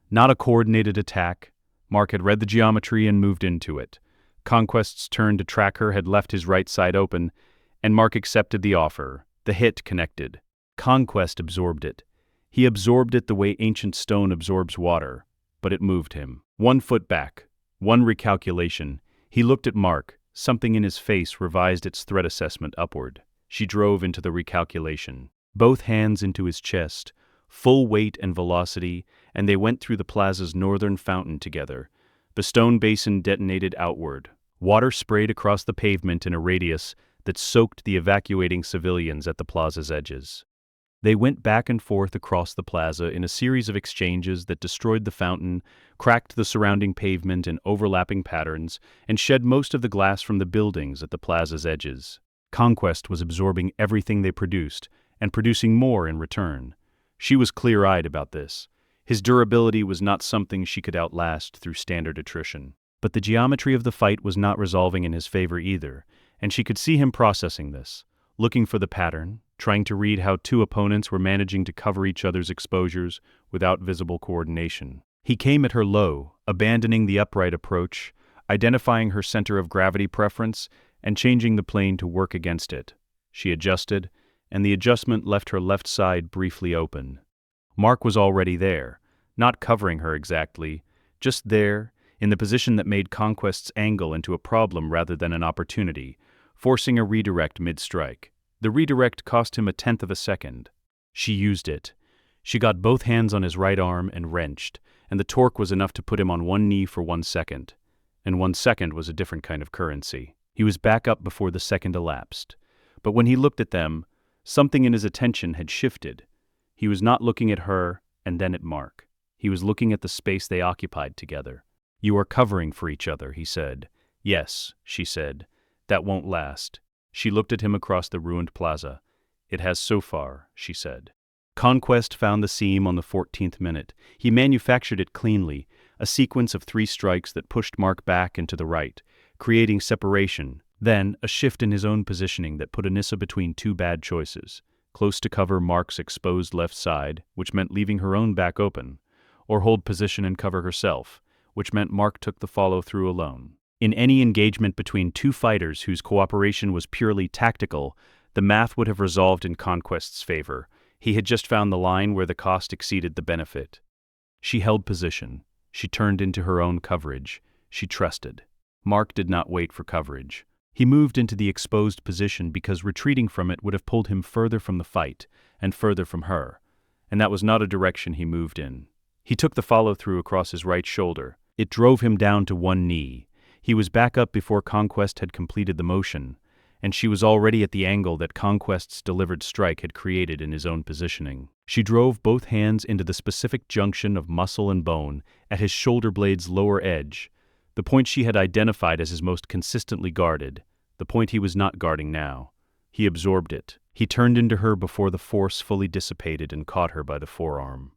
Not a coordinated attack. Mark had read the geometry and moved into it. Conquest's turn to track her had left his right side open, and Mark accepted the offer. The hit connected. Conquest absorbed it. He absorbed it the way ancient stone absorbs water, but it moved him. 1 foot back. One recalculation. He looked at Mark. Something in his face revised its threat assessment upward. She drove into the recalculation. Both hands into his chest, full weight and velocity, and they went through the plaza's northern fountain together. The stone basin detonated outward. Water sprayed across the pavement in a radius that soaked the evacuating civilians at the plaza's edges. They went back and forth across the plaza in a series of exchanges that destroyed the fountain, cracked the surrounding pavement in overlapping patterns, and shed most of the glass from the buildings at the plaza's edges. Conquest was absorbing everything they produced, and producing more in return. She was clear-eyed about this. His durability was not something she could outlast through standard attrition. But the geometry of the fight was not resolving in his favor either, and she could see him processing this, looking for the pattern, trying to read how two opponents were managing to cover each other's exposures without visible coordination. He came at her low, abandoning the upright approach, identifying her center of gravity preference, and changing the plane to work against it. She adjusted, and the adjustment left her left side briefly open. Mark was already there, not covering her exactly, just there, in the position that made Conquest's angle into a problem rather than an opportunity, forcing a redirect mid-strike. The redirect cost him 1/10 of a second. She used it. She got both hands on his right arm and wrenched, and the torque was enough to put him on one knee for 1 second. And 1 second was a different kind of currency. He was back up before the second elapsed. But when he looked at them, something in his attention had shifted. He was not looking at her and then at Mark. He He was looking at the space they occupied together. "You are covering for each other," he said. "Yes," she said. "That won't last." She looked at him across the ruined plaza. "It has so far," she said. Conquest found the seam on the 14th minute. He manufactured it cleanly, a sequence of 3 strikes that pushed Mark back and to the right, creating separation. Then, a shift in his own positioning that put Anissa between 2 bad choices: close to cover Mark's exposed left side, which meant leaving her own back open, or hold position and cover herself, which meant Mark took the follow-through alone. In any engagement between 2 fighters whose cooperation was purely tactical, the math would have resolved in Conquest's favor. He had just found the line where the cost exceeded the benefit. She held position. She turned into her own coverage. She trusted. Mark did not wait for coverage. He moved into the exposed position because retreating from it would have pulled him further from the fight, and further from her, and that was not a direction he moved in. He took the follow-through across his right shoulder. It drove him down to one knee. He was back up before Conquest had completed the motion, and she was already at the angle that Conquest's delivered strike had created in his own positioning. She drove both hands into the specific junction of muscle and bone at his shoulder blade's lower edge, the point she had identified as his most consistently guarded, the point he was not guarding now. He absorbed it. He turned into her before the force fully dissipated and caught her by the forearm.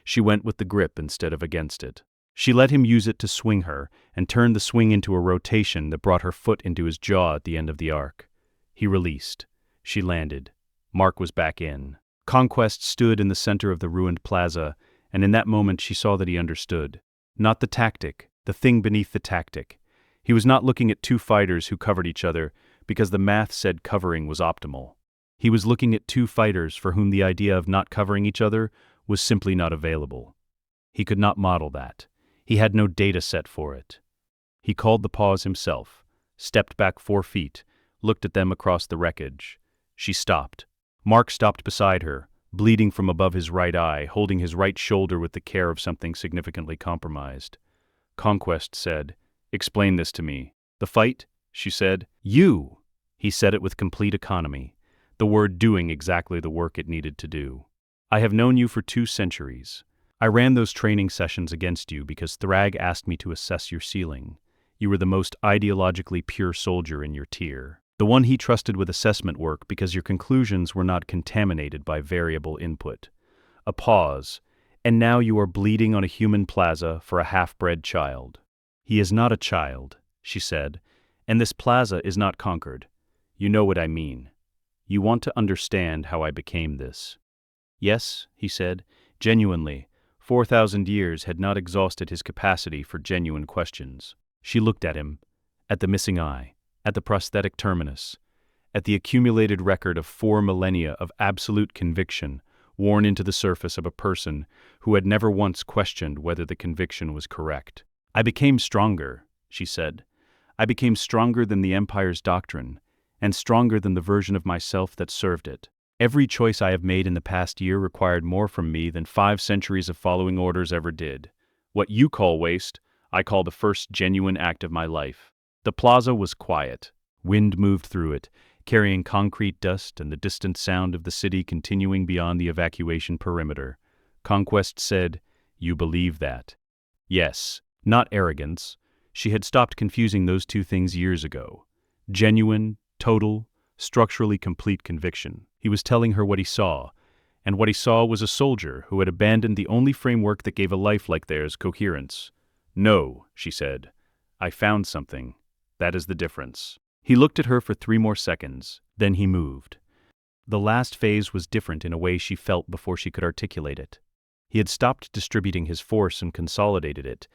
She went with the grip instead of against it. She let him use it to swing her, and turned the swing into a rotation that brought her foot into his jaw at the end of the arc. He released. She landed. Mark was back in. Conquest stood in the center of the ruined plaza, and in that moment she saw that he understood. Not the tactic, the thing beneath the tactic. He was not looking at 2 fighters who covered each other because the math said covering was optimal. He was looking at 2 fighters for whom the idea of not covering each other was simply not available. He could not model that. He had no data set for it. He called the pause himself, stepped back 4 feet, looked at them across the wreckage. She stopped. Mark stopped beside her, bleeding from above his right eye, holding his right shoulder with the care of something significantly compromised. Conquest said, "Explain this to me." "The fight?" she said. "You!" He said it with complete economy, the word doing exactly the work it needed to do. "I have known you for 2 centuries. I ran those training sessions against you because Thragg asked me to assess your ceiling. You were the most ideologically pure soldier in your tier. The one he trusted with assessment work because your conclusions were not contaminated by variable input." A pause, and now you are bleeding on a human plaza for a half-bred child. "He is not a child," she said, "and this plaza is not conquered. You know what I mean. You want to understand how I became this." "Yes," he said, genuinely. 4,000 years had not exhausted his capacity for genuine questions. She looked at him, at the missing eye, at the prosthetic terminus, at the accumulated record of 4 millennia of absolute conviction worn into the surface of a person who had never once questioned whether the conviction was correct. "I became stronger," she said. "I became stronger than the Empire's doctrine, and stronger than the version of myself that served it. Every choice I have made in the past year required more from me than 5 centuries of following orders ever did. What you call waste, I call the first genuine act of my life." The plaza was quiet. Wind moved through it, carrying concrete dust and the distant sound of the city continuing beyond the evacuation perimeter. Conquest said, "You believe that?" Yes, not arrogance. She had stopped confusing those 2 things years ago. Genuine, total, structurally complete conviction. He was telling her what he saw, and what he saw was a soldier who had abandoned the only framework that gave a life like theirs coherence. "No," she said. "I found something. That is the difference." He looked at her for 3 more seconds, then he moved. The last phase was different in a way she felt before she could articulate it. He had stopped distributing his force and consolidated it,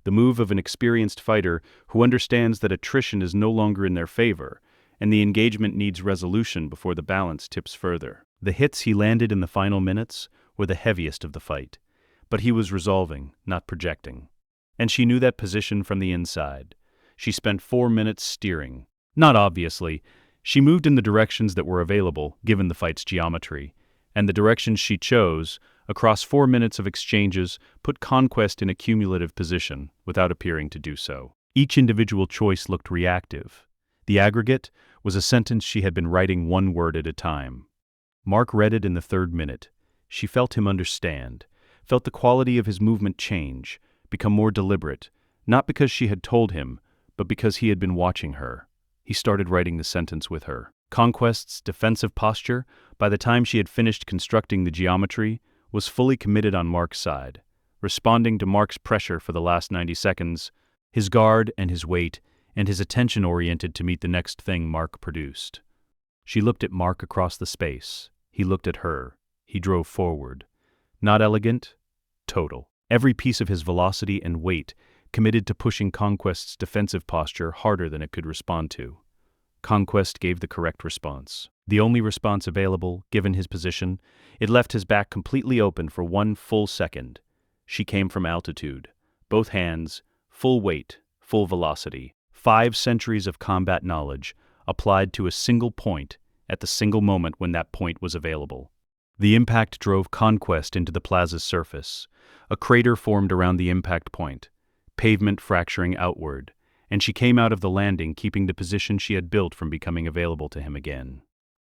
the move of an experienced fighter who understands that attrition is no longer in their favor, and the engagement needs resolution before the balance tips further. The hits he landed in the final minutes were the heaviest of the fight, but he was resolving, not projecting. And she knew that position from the inside. She spent 4 minutes steering. Not obviously. She moved in the directions that were available, given the fight's geometry, and the directions she chose, across 4 minutes of exchanges, put Conquest in a cumulative position, without appearing to do so. Each individual choice looked reactive. The aggregate was a sentence she had been writing 1 word at a time. Mark read it in the 3rd minute. She felt him understand, felt the quality of his movement change, become more deliberate, not because she had told him, but because he had been watching her. He started writing the sentence with her. Conquest's defensive posture, by the time she had finished constructing the geometry, was fully committed on Mark's side, responding to Mark's pressure for the last 90 seconds, his guard and his weight, and his attention oriented to meet the next thing Mark produced. She looked at Mark across the space. He looked at her. He drove forward. Not elegant, total. Every piece of his velocity and weight committed to pushing Conquest's defensive posture harder than it could respond to. Conquest gave the correct response. The only response available, given his position. It left his back completely open for 1 full second. She came from altitude. Both hands, full weight, full velocity. 5 centuries of combat knowledge applied to a single point at the single moment when that point was available. The impact drove Conquest into the plaza's surface. A crater formed around the impact point, pavement fracturing outward, and she came out of the landing keeping the position she had built from becoming available to him again.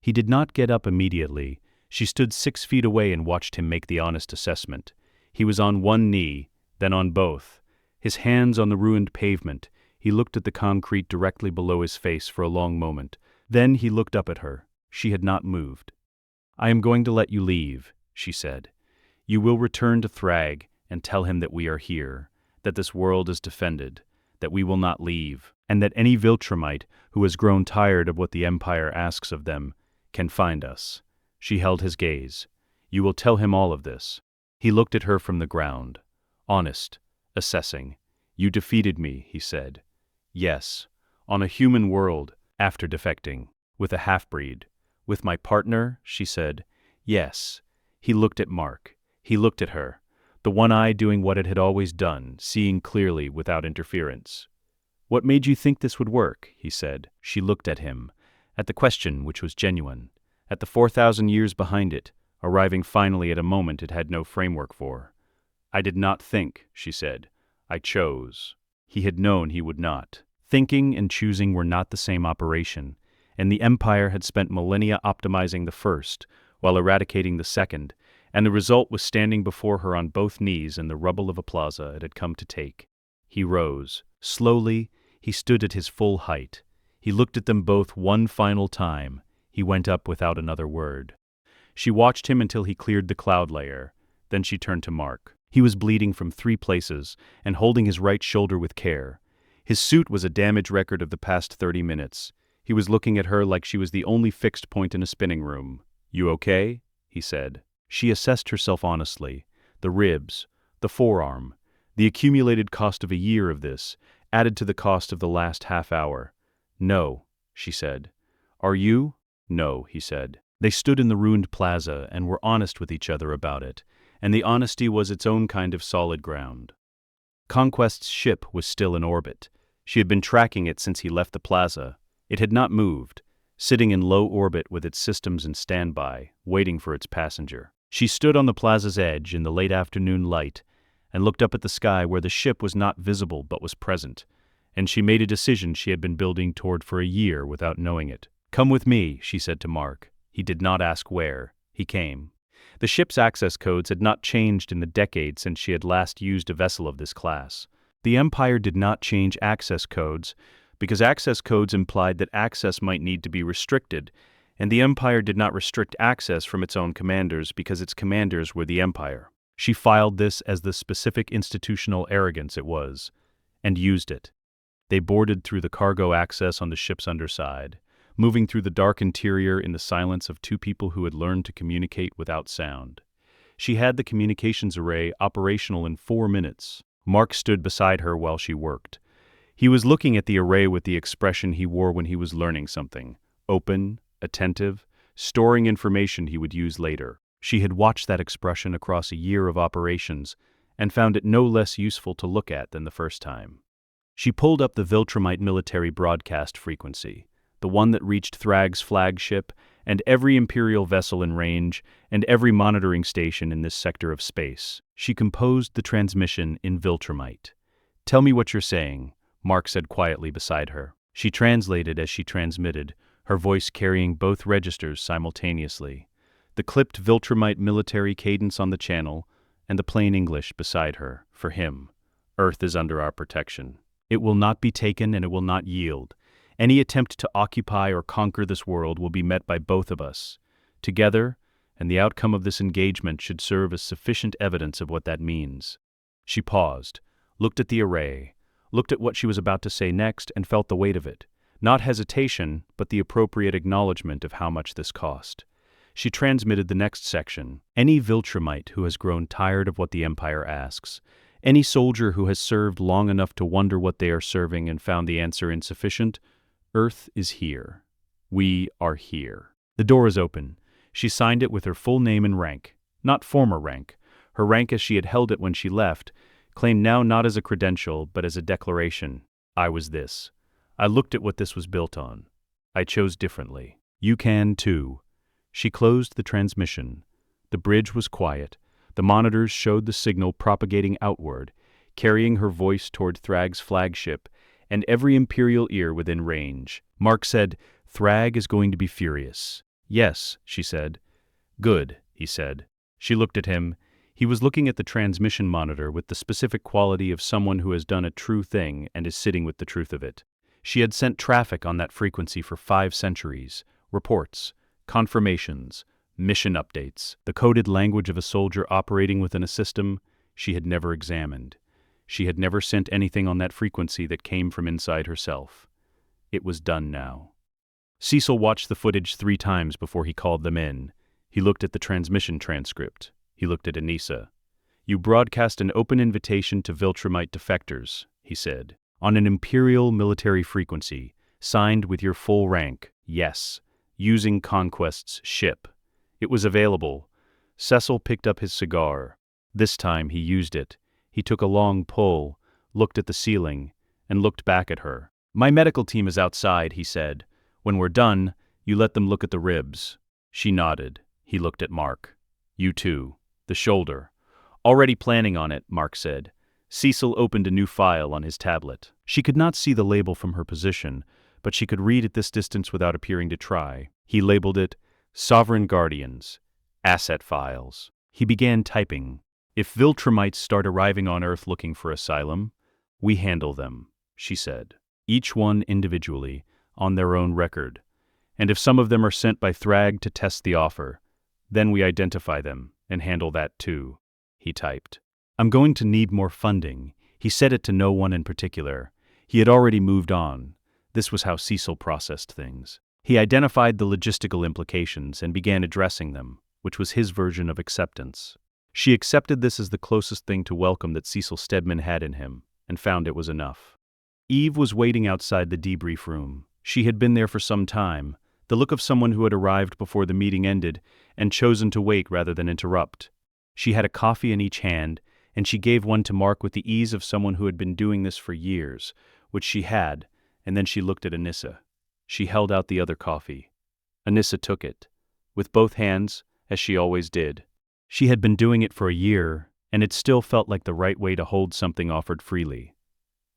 He did not get up immediately. She stood 6 feet away and watched him make the honest assessment. He was on one knee, then on both. His hands on the ruined pavement, he looked at the concrete directly below his face for a long moment. Then he looked up at her. She had not moved. "I am going to let you leave," she said. "You will return to Thragg and tell him that we are here, that this world is defended, that we will not leave, and that any Viltrumite who has grown tired of what the Empire asks of them can find us." She held his gaze. "You will tell him all of this." He looked at her from the ground. Honest, assessing. "You defeated me," he said. "Yes, on a human world, after defecting. With a half-breed. With my partner," she said. "Yes." He looked at Mark. He looked at her. The one eye doing what it had always done, seeing clearly without interference. "What made you think this would work?" he said. She looked at him, at the question which was genuine, at the 4,000 years behind it, arriving finally at a moment it had no framework for. "I did not think," she said. "I chose." He had known he would not. Thinking and choosing were not the same operation, and the Empire had spent millennia optimizing the first, while eradicating the second, and the result was standing before her on both knees in the rubble of a plaza it had come to take. He rose. Slowly, he stood at his full height. He looked at them both one final time. He went up without another word. She watched him until he cleared the cloud layer. Then she turned to Mark. He was bleeding from 3 places and holding his right shoulder with care. His suit was a damage record of the past 30 minutes. He was looking at her like she was the only fixed point in a spinning room. "You okay?" he said. She assessed herself honestly. The ribs, the forearm, the accumulated cost of a year of this, added to the cost of the last half hour. "No," she said. "Are you?" "No," he said. They stood in the ruined plaza and were honest with each other about it, and the honesty was its own kind of solid ground. Conquest's ship was still in orbit. She had been tracking it since he left the plaza. It had not moved, sitting in low orbit with its systems in standby, waiting for its passenger. She stood on the plaza's edge in the late afternoon light and looked up at the sky where the ship was not visible but was present, and she made a decision she had been building toward for a year without knowing it. "Come with me," she said to Mark. He did not ask where. He came. The ship's access codes had not changed in the decade since she had last used a vessel of this class. The Empire did not change access codes because access codes implied that access might need to be restricted, and the Empire did not restrict access from its own commanders because its commanders were the Empire. She filed this as the specific institutional arrogance it was, and used it. They boarded through the cargo access on the ship's underside, moving through the dark interior in the silence of 2 people who had learned to communicate without sound. She had the communications array operational in 4 minutes. Mark stood beside her while she worked. He was looking at the array with the expression he wore when he was learning something, open, attentive, storing information he would use later. She had watched that expression across a year of operations and found it no less useful to look at than the first time. She pulled up the Viltrumite military broadcast frequency, the one that reached Thragg's flagship and every Imperial vessel in range and every monitoring station in this sector of space. She composed the transmission in Viltrumite. "Tell me what you're saying," Mark said quietly beside her. She translated as she transmitted, her voice carrying both registers simultaneously. The clipped Viltrumite military cadence on the channel, and the plain English beside her, for him. Earth is under our protection. It will not be taken and it will not yield. Any attempt to occupy or conquer this world will be met by both of us, together, and the outcome of this engagement should serve as sufficient evidence of what that means. She paused, looked at the array, looked at what she was about to say next, and felt the weight of it. Not hesitation, but the appropriate acknowledgement of how much this cost. She transmitted the next section. Any Viltrumite who has grown tired of what the Empire asks, any soldier who has served long enough to wonder what they are serving and found the answer insufficient, Earth is here. We are here. The door is open. She signed it with her full name and rank, not former rank. Her rank as she had held it when she left, claimed now not as a credential but as a declaration. I was this. I looked at what this was built on. I chose differently. You can too. She closed the transmission. The bridge was quiet. The monitors showed the signal propagating outward, carrying her voice toward Thragg's flagship, and every Imperial ear within range. Mark said, "Thragg is going to be furious." "Yes," she said. "Good," he said. She looked at him. He was looking at the transmission monitor with the specific quality of someone who has done a true thing and is sitting with the truth of it. She had sent traffic on that frequency for 5 centuries, reports, confirmations, mission updates, the coded language of a soldier operating within a system she had never examined. She had never sent anything on that frequency that came from inside herself. It was done now. Cecil watched the footage 3 times before he called them in. He looked at the transmission transcript. He looked at Anissa. "You broadcast an open invitation to Viltrumite defectors," he said, "on an Imperial military frequency, signed with your full rank, yes, using Conquest's ship. It was available." Cecil picked up his cigar. This time he used it. He took a long pull, looked at the ceiling, and looked back at her. "My medical team is outside," he said. "When we're done, you let them look at the ribs." She nodded. He looked at Mark. "You too. The shoulder." "Already planning on it," Mark said. Cecil opened a new file on his tablet. She could not see the label from her position, but she could read at this distance without appearing to try. He labeled it Sovereign Guardians, Asset Files. He began typing. "If Viltrumites start arriving on Earth looking for asylum, we handle them," she said. "Each one individually, on their own record. And if some of them are sent by Thragg to test the offer, then we identify them and handle that too," he typed. "I'm going to need more funding." He said it to no one in particular. He had already moved on. This was how Cecil processed things. He identified the logistical implications and began addressing them, which was his version of acceptance. She accepted this as the closest thing to welcome that Cecil Stedman had in him, and found it was enough. Eve was waiting outside the debrief room. She had been there for some time, the look of someone who had arrived before the meeting ended and chosen to wait rather than interrupt. She had a coffee in each hand, and she gave one to Mark with the ease of someone who had been doing this for years, which she had, and then she looked at Anissa. She held out the other coffee. Anissa took it, with both hands, as she always did. She had been doing it for a year, and it still felt like the right way to hold something offered freely.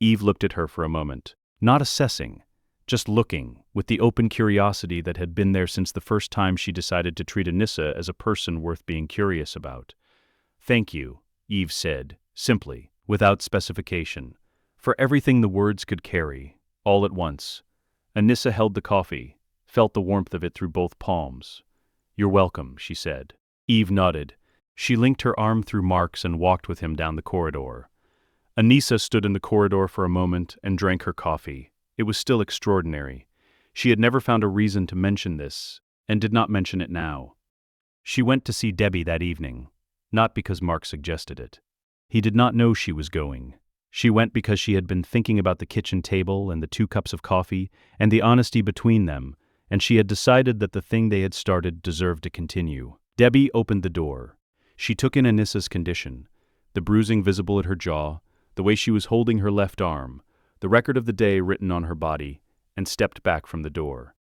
Eve looked at her for a moment, not assessing, just looking, with the open curiosity that had been there since the first time she decided to treat Anissa as a person worth being curious about. "Thank you," Eve said, simply, without specification, for everything the words could carry, all at once. Anissa held the coffee, felt the warmth of it through both palms. "You're welcome," she said. Eve nodded. She linked her arm through Mark's and walked with him down the corridor. Anissa stood in the corridor for a moment and drank her coffee. It was still extraordinary. She had never found a reason to mention this, and did not mention it now. She went to see Debbie that evening, not because Mark suggested it. He did not know she was going. She went because she had been thinking about the kitchen table and the 2 cups of coffee and the honesty between them, and she had decided that the thing they had started deserved to continue. Debbie opened the door. She took in Anissa's condition, the bruising visible at her jaw, the way she was holding her left arm, the record of the day written on her body, and stepped back from the door.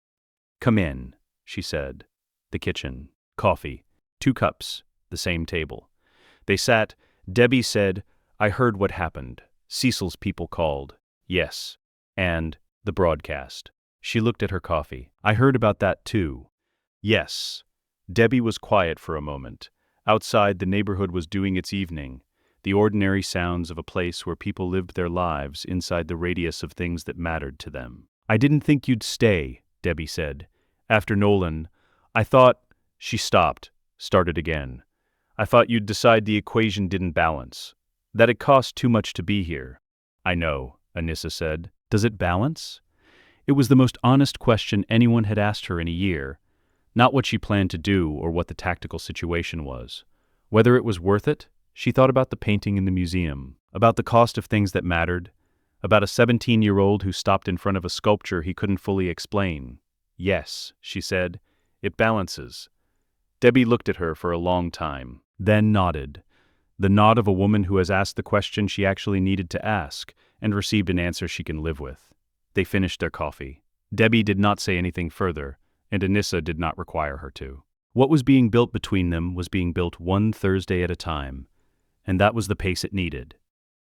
"Come in," she said. The kitchen. Coffee. 2 cups. The same table. They sat. Debbie said, "I heard what happened. Cecil's people called." "Yes." "And the broadcast." She looked at her coffee. "I heard about that too." "Yes." Debbie was quiet for a moment. Outside, the neighborhood was doing its evening, the ordinary sounds of a place where people lived their lives inside the radius of things that mattered to them. "I didn't think you'd stay," Debbie said. "After Nolan, I thought—" She stopped, started again. "I thought you'd decide the equation didn't balance. That it cost too much to be here." "I know," Anissa said. "Does it balance?" It was the most honest question anyone had asked her in a year. Not what she planned to do or what the tactical situation was. Whether it was worth it, she thought about the painting in the museum, about the cost of things that mattered, about a 17-year-old who stopped in front of a sculpture he couldn't fully explain. "Yes," she said, "it balances." Debbie looked at her for a long time, then nodded. The nod of a woman who has asked the question she actually needed to ask and received an answer she can live with. They finished their coffee. Debbie did not say anything further, and Anissa did not require her to. What was being built between them was being built one Thursday at a time, and that was the pace it needed.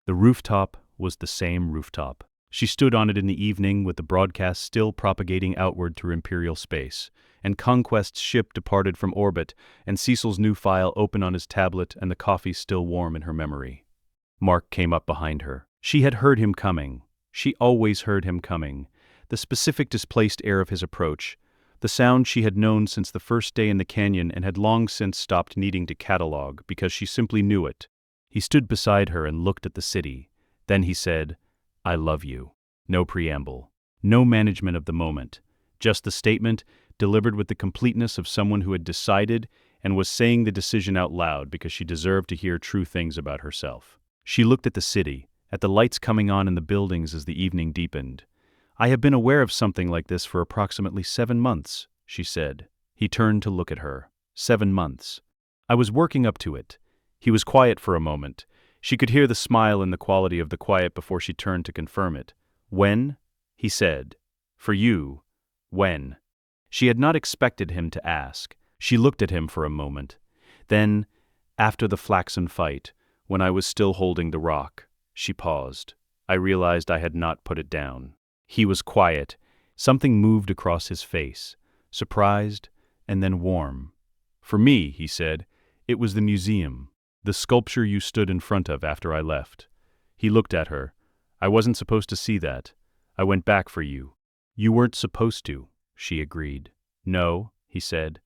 The rooftop was the same rooftop. She stood on it in the evening with the broadcast still propagating outward through Imperial space, and Conquest's ship departed from orbit, and Cecil's new file open on his tablet and the coffee still warm in her memory. Mark came up behind her. She had heard him coming. She always heard him coming. The specific displaced air of his approach, the sound she had known since the first day in the canyon and had long since stopped needing to catalog because she simply knew it. He stood beside her and looked at the city. Then he said, "I love you." No preamble. No management of the moment. Just the statement, delivered with the completeness of someone who had decided and was saying the decision out loud because she deserved to hear true things about herself. She looked at the city, at the lights coming on in the buildings as the evening deepened. "I have been aware of something like this for approximately 7 months, she said. He turned to look at her. 7 months. "I was working up to it." He was quiet for a moment. She could hear the smile in the quality of the quiet before she turned to confirm it. "When?" he said. "For you. When?" She had not expected him to ask. She looked at him for a moment. Then, "After the flaxen fight, when I was still holding the rock." She paused. I realized I had not put it down. He was quiet. Something moved across his face, surprised and then warm. "For me," he said, "it was the museum, the sculpture you stood in front of after I left." He looked at her. "I wasn't supposed to see that. I went back for you." "You weren't supposed to," she agreed. "No," he said,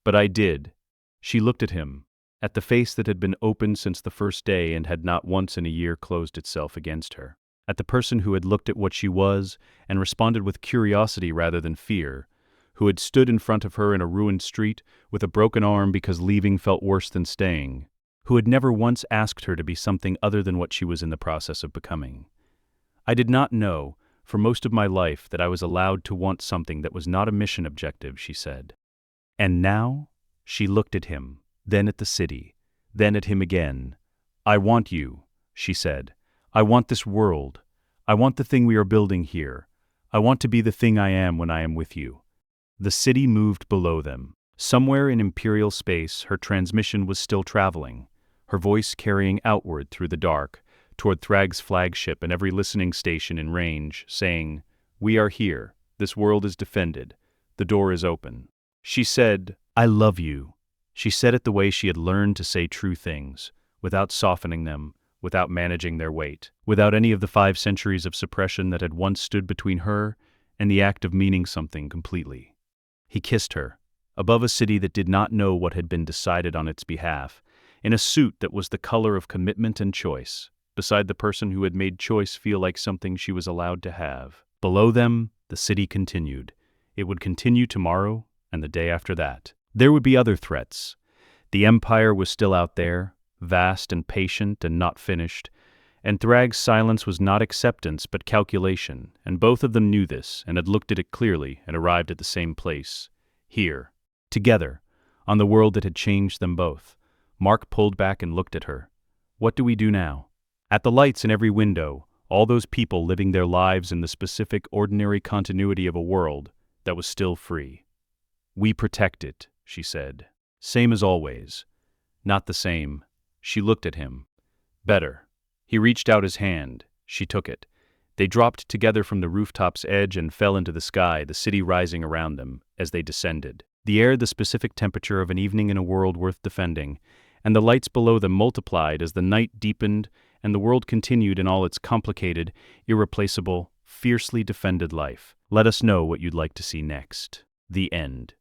"but I did." She looked at him, at the face that had been open since the first day and had not once in a year closed itself against her. At the person who had looked at what she was and responded with curiosity rather than fear, who had stood in front of her in a ruined street with a broken arm because leaving felt worse than staying, who had never once asked her to be something other than what she was in the process of becoming. I did not know, for most of my life, that I was allowed to want something that was not a mission objective, she said. And now, she looked at him, then at the city, then at him again. "I want you," she said. "I want this world. I want the thing we are building here. I want to be the thing I am when I am with you." The city moved below them. Somewhere in Imperial space, her transmission was still traveling, her voice carrying outward through the dark, toward Thragg's flagship and every listening station in range, saying, "We are here. This world is defended. The door is open." She said, "I love you." She said it the way she had learned to say true things, without softening them, without managing their weight, without any of the 5 centuries of suppression that had once stood between her and the act of meaning something completely. He kissed her, above a city that did not know what had been decided on its behalf, in a suit that was the color of commitment and choice, beside the person who had made choice feel like something she was allowed to have. Below them, the city continued. It would continue tomorrow and the day after that. There would be other threats. The Empire was still out there, vast and patient and not finished, and Thragg's silence was not acceptance but calculation, and both of them knew this and had looked at it clearly and arrived at the same place. Here, together, on the world that had changed them both. Mark pulled back and looked at her. "What do we do now?" At the lights in every window, all those people living their lives in the specific ordinary continuity of a world that was still free. "We protect it," she said. "Same as always." "Not the same." She looked at him. "Better." He reached out his hand. She took it. They dropped together from the rooftop's edge and fell into the sky, the city rising around them, as they descended. The air the specific temperature of an evening in a world worth defending, and the lights below them multiplied as the night deepened and the world continued in all its complicated, irreplaceable, fiercely defended life. Let us know what you'd like to see next. The end.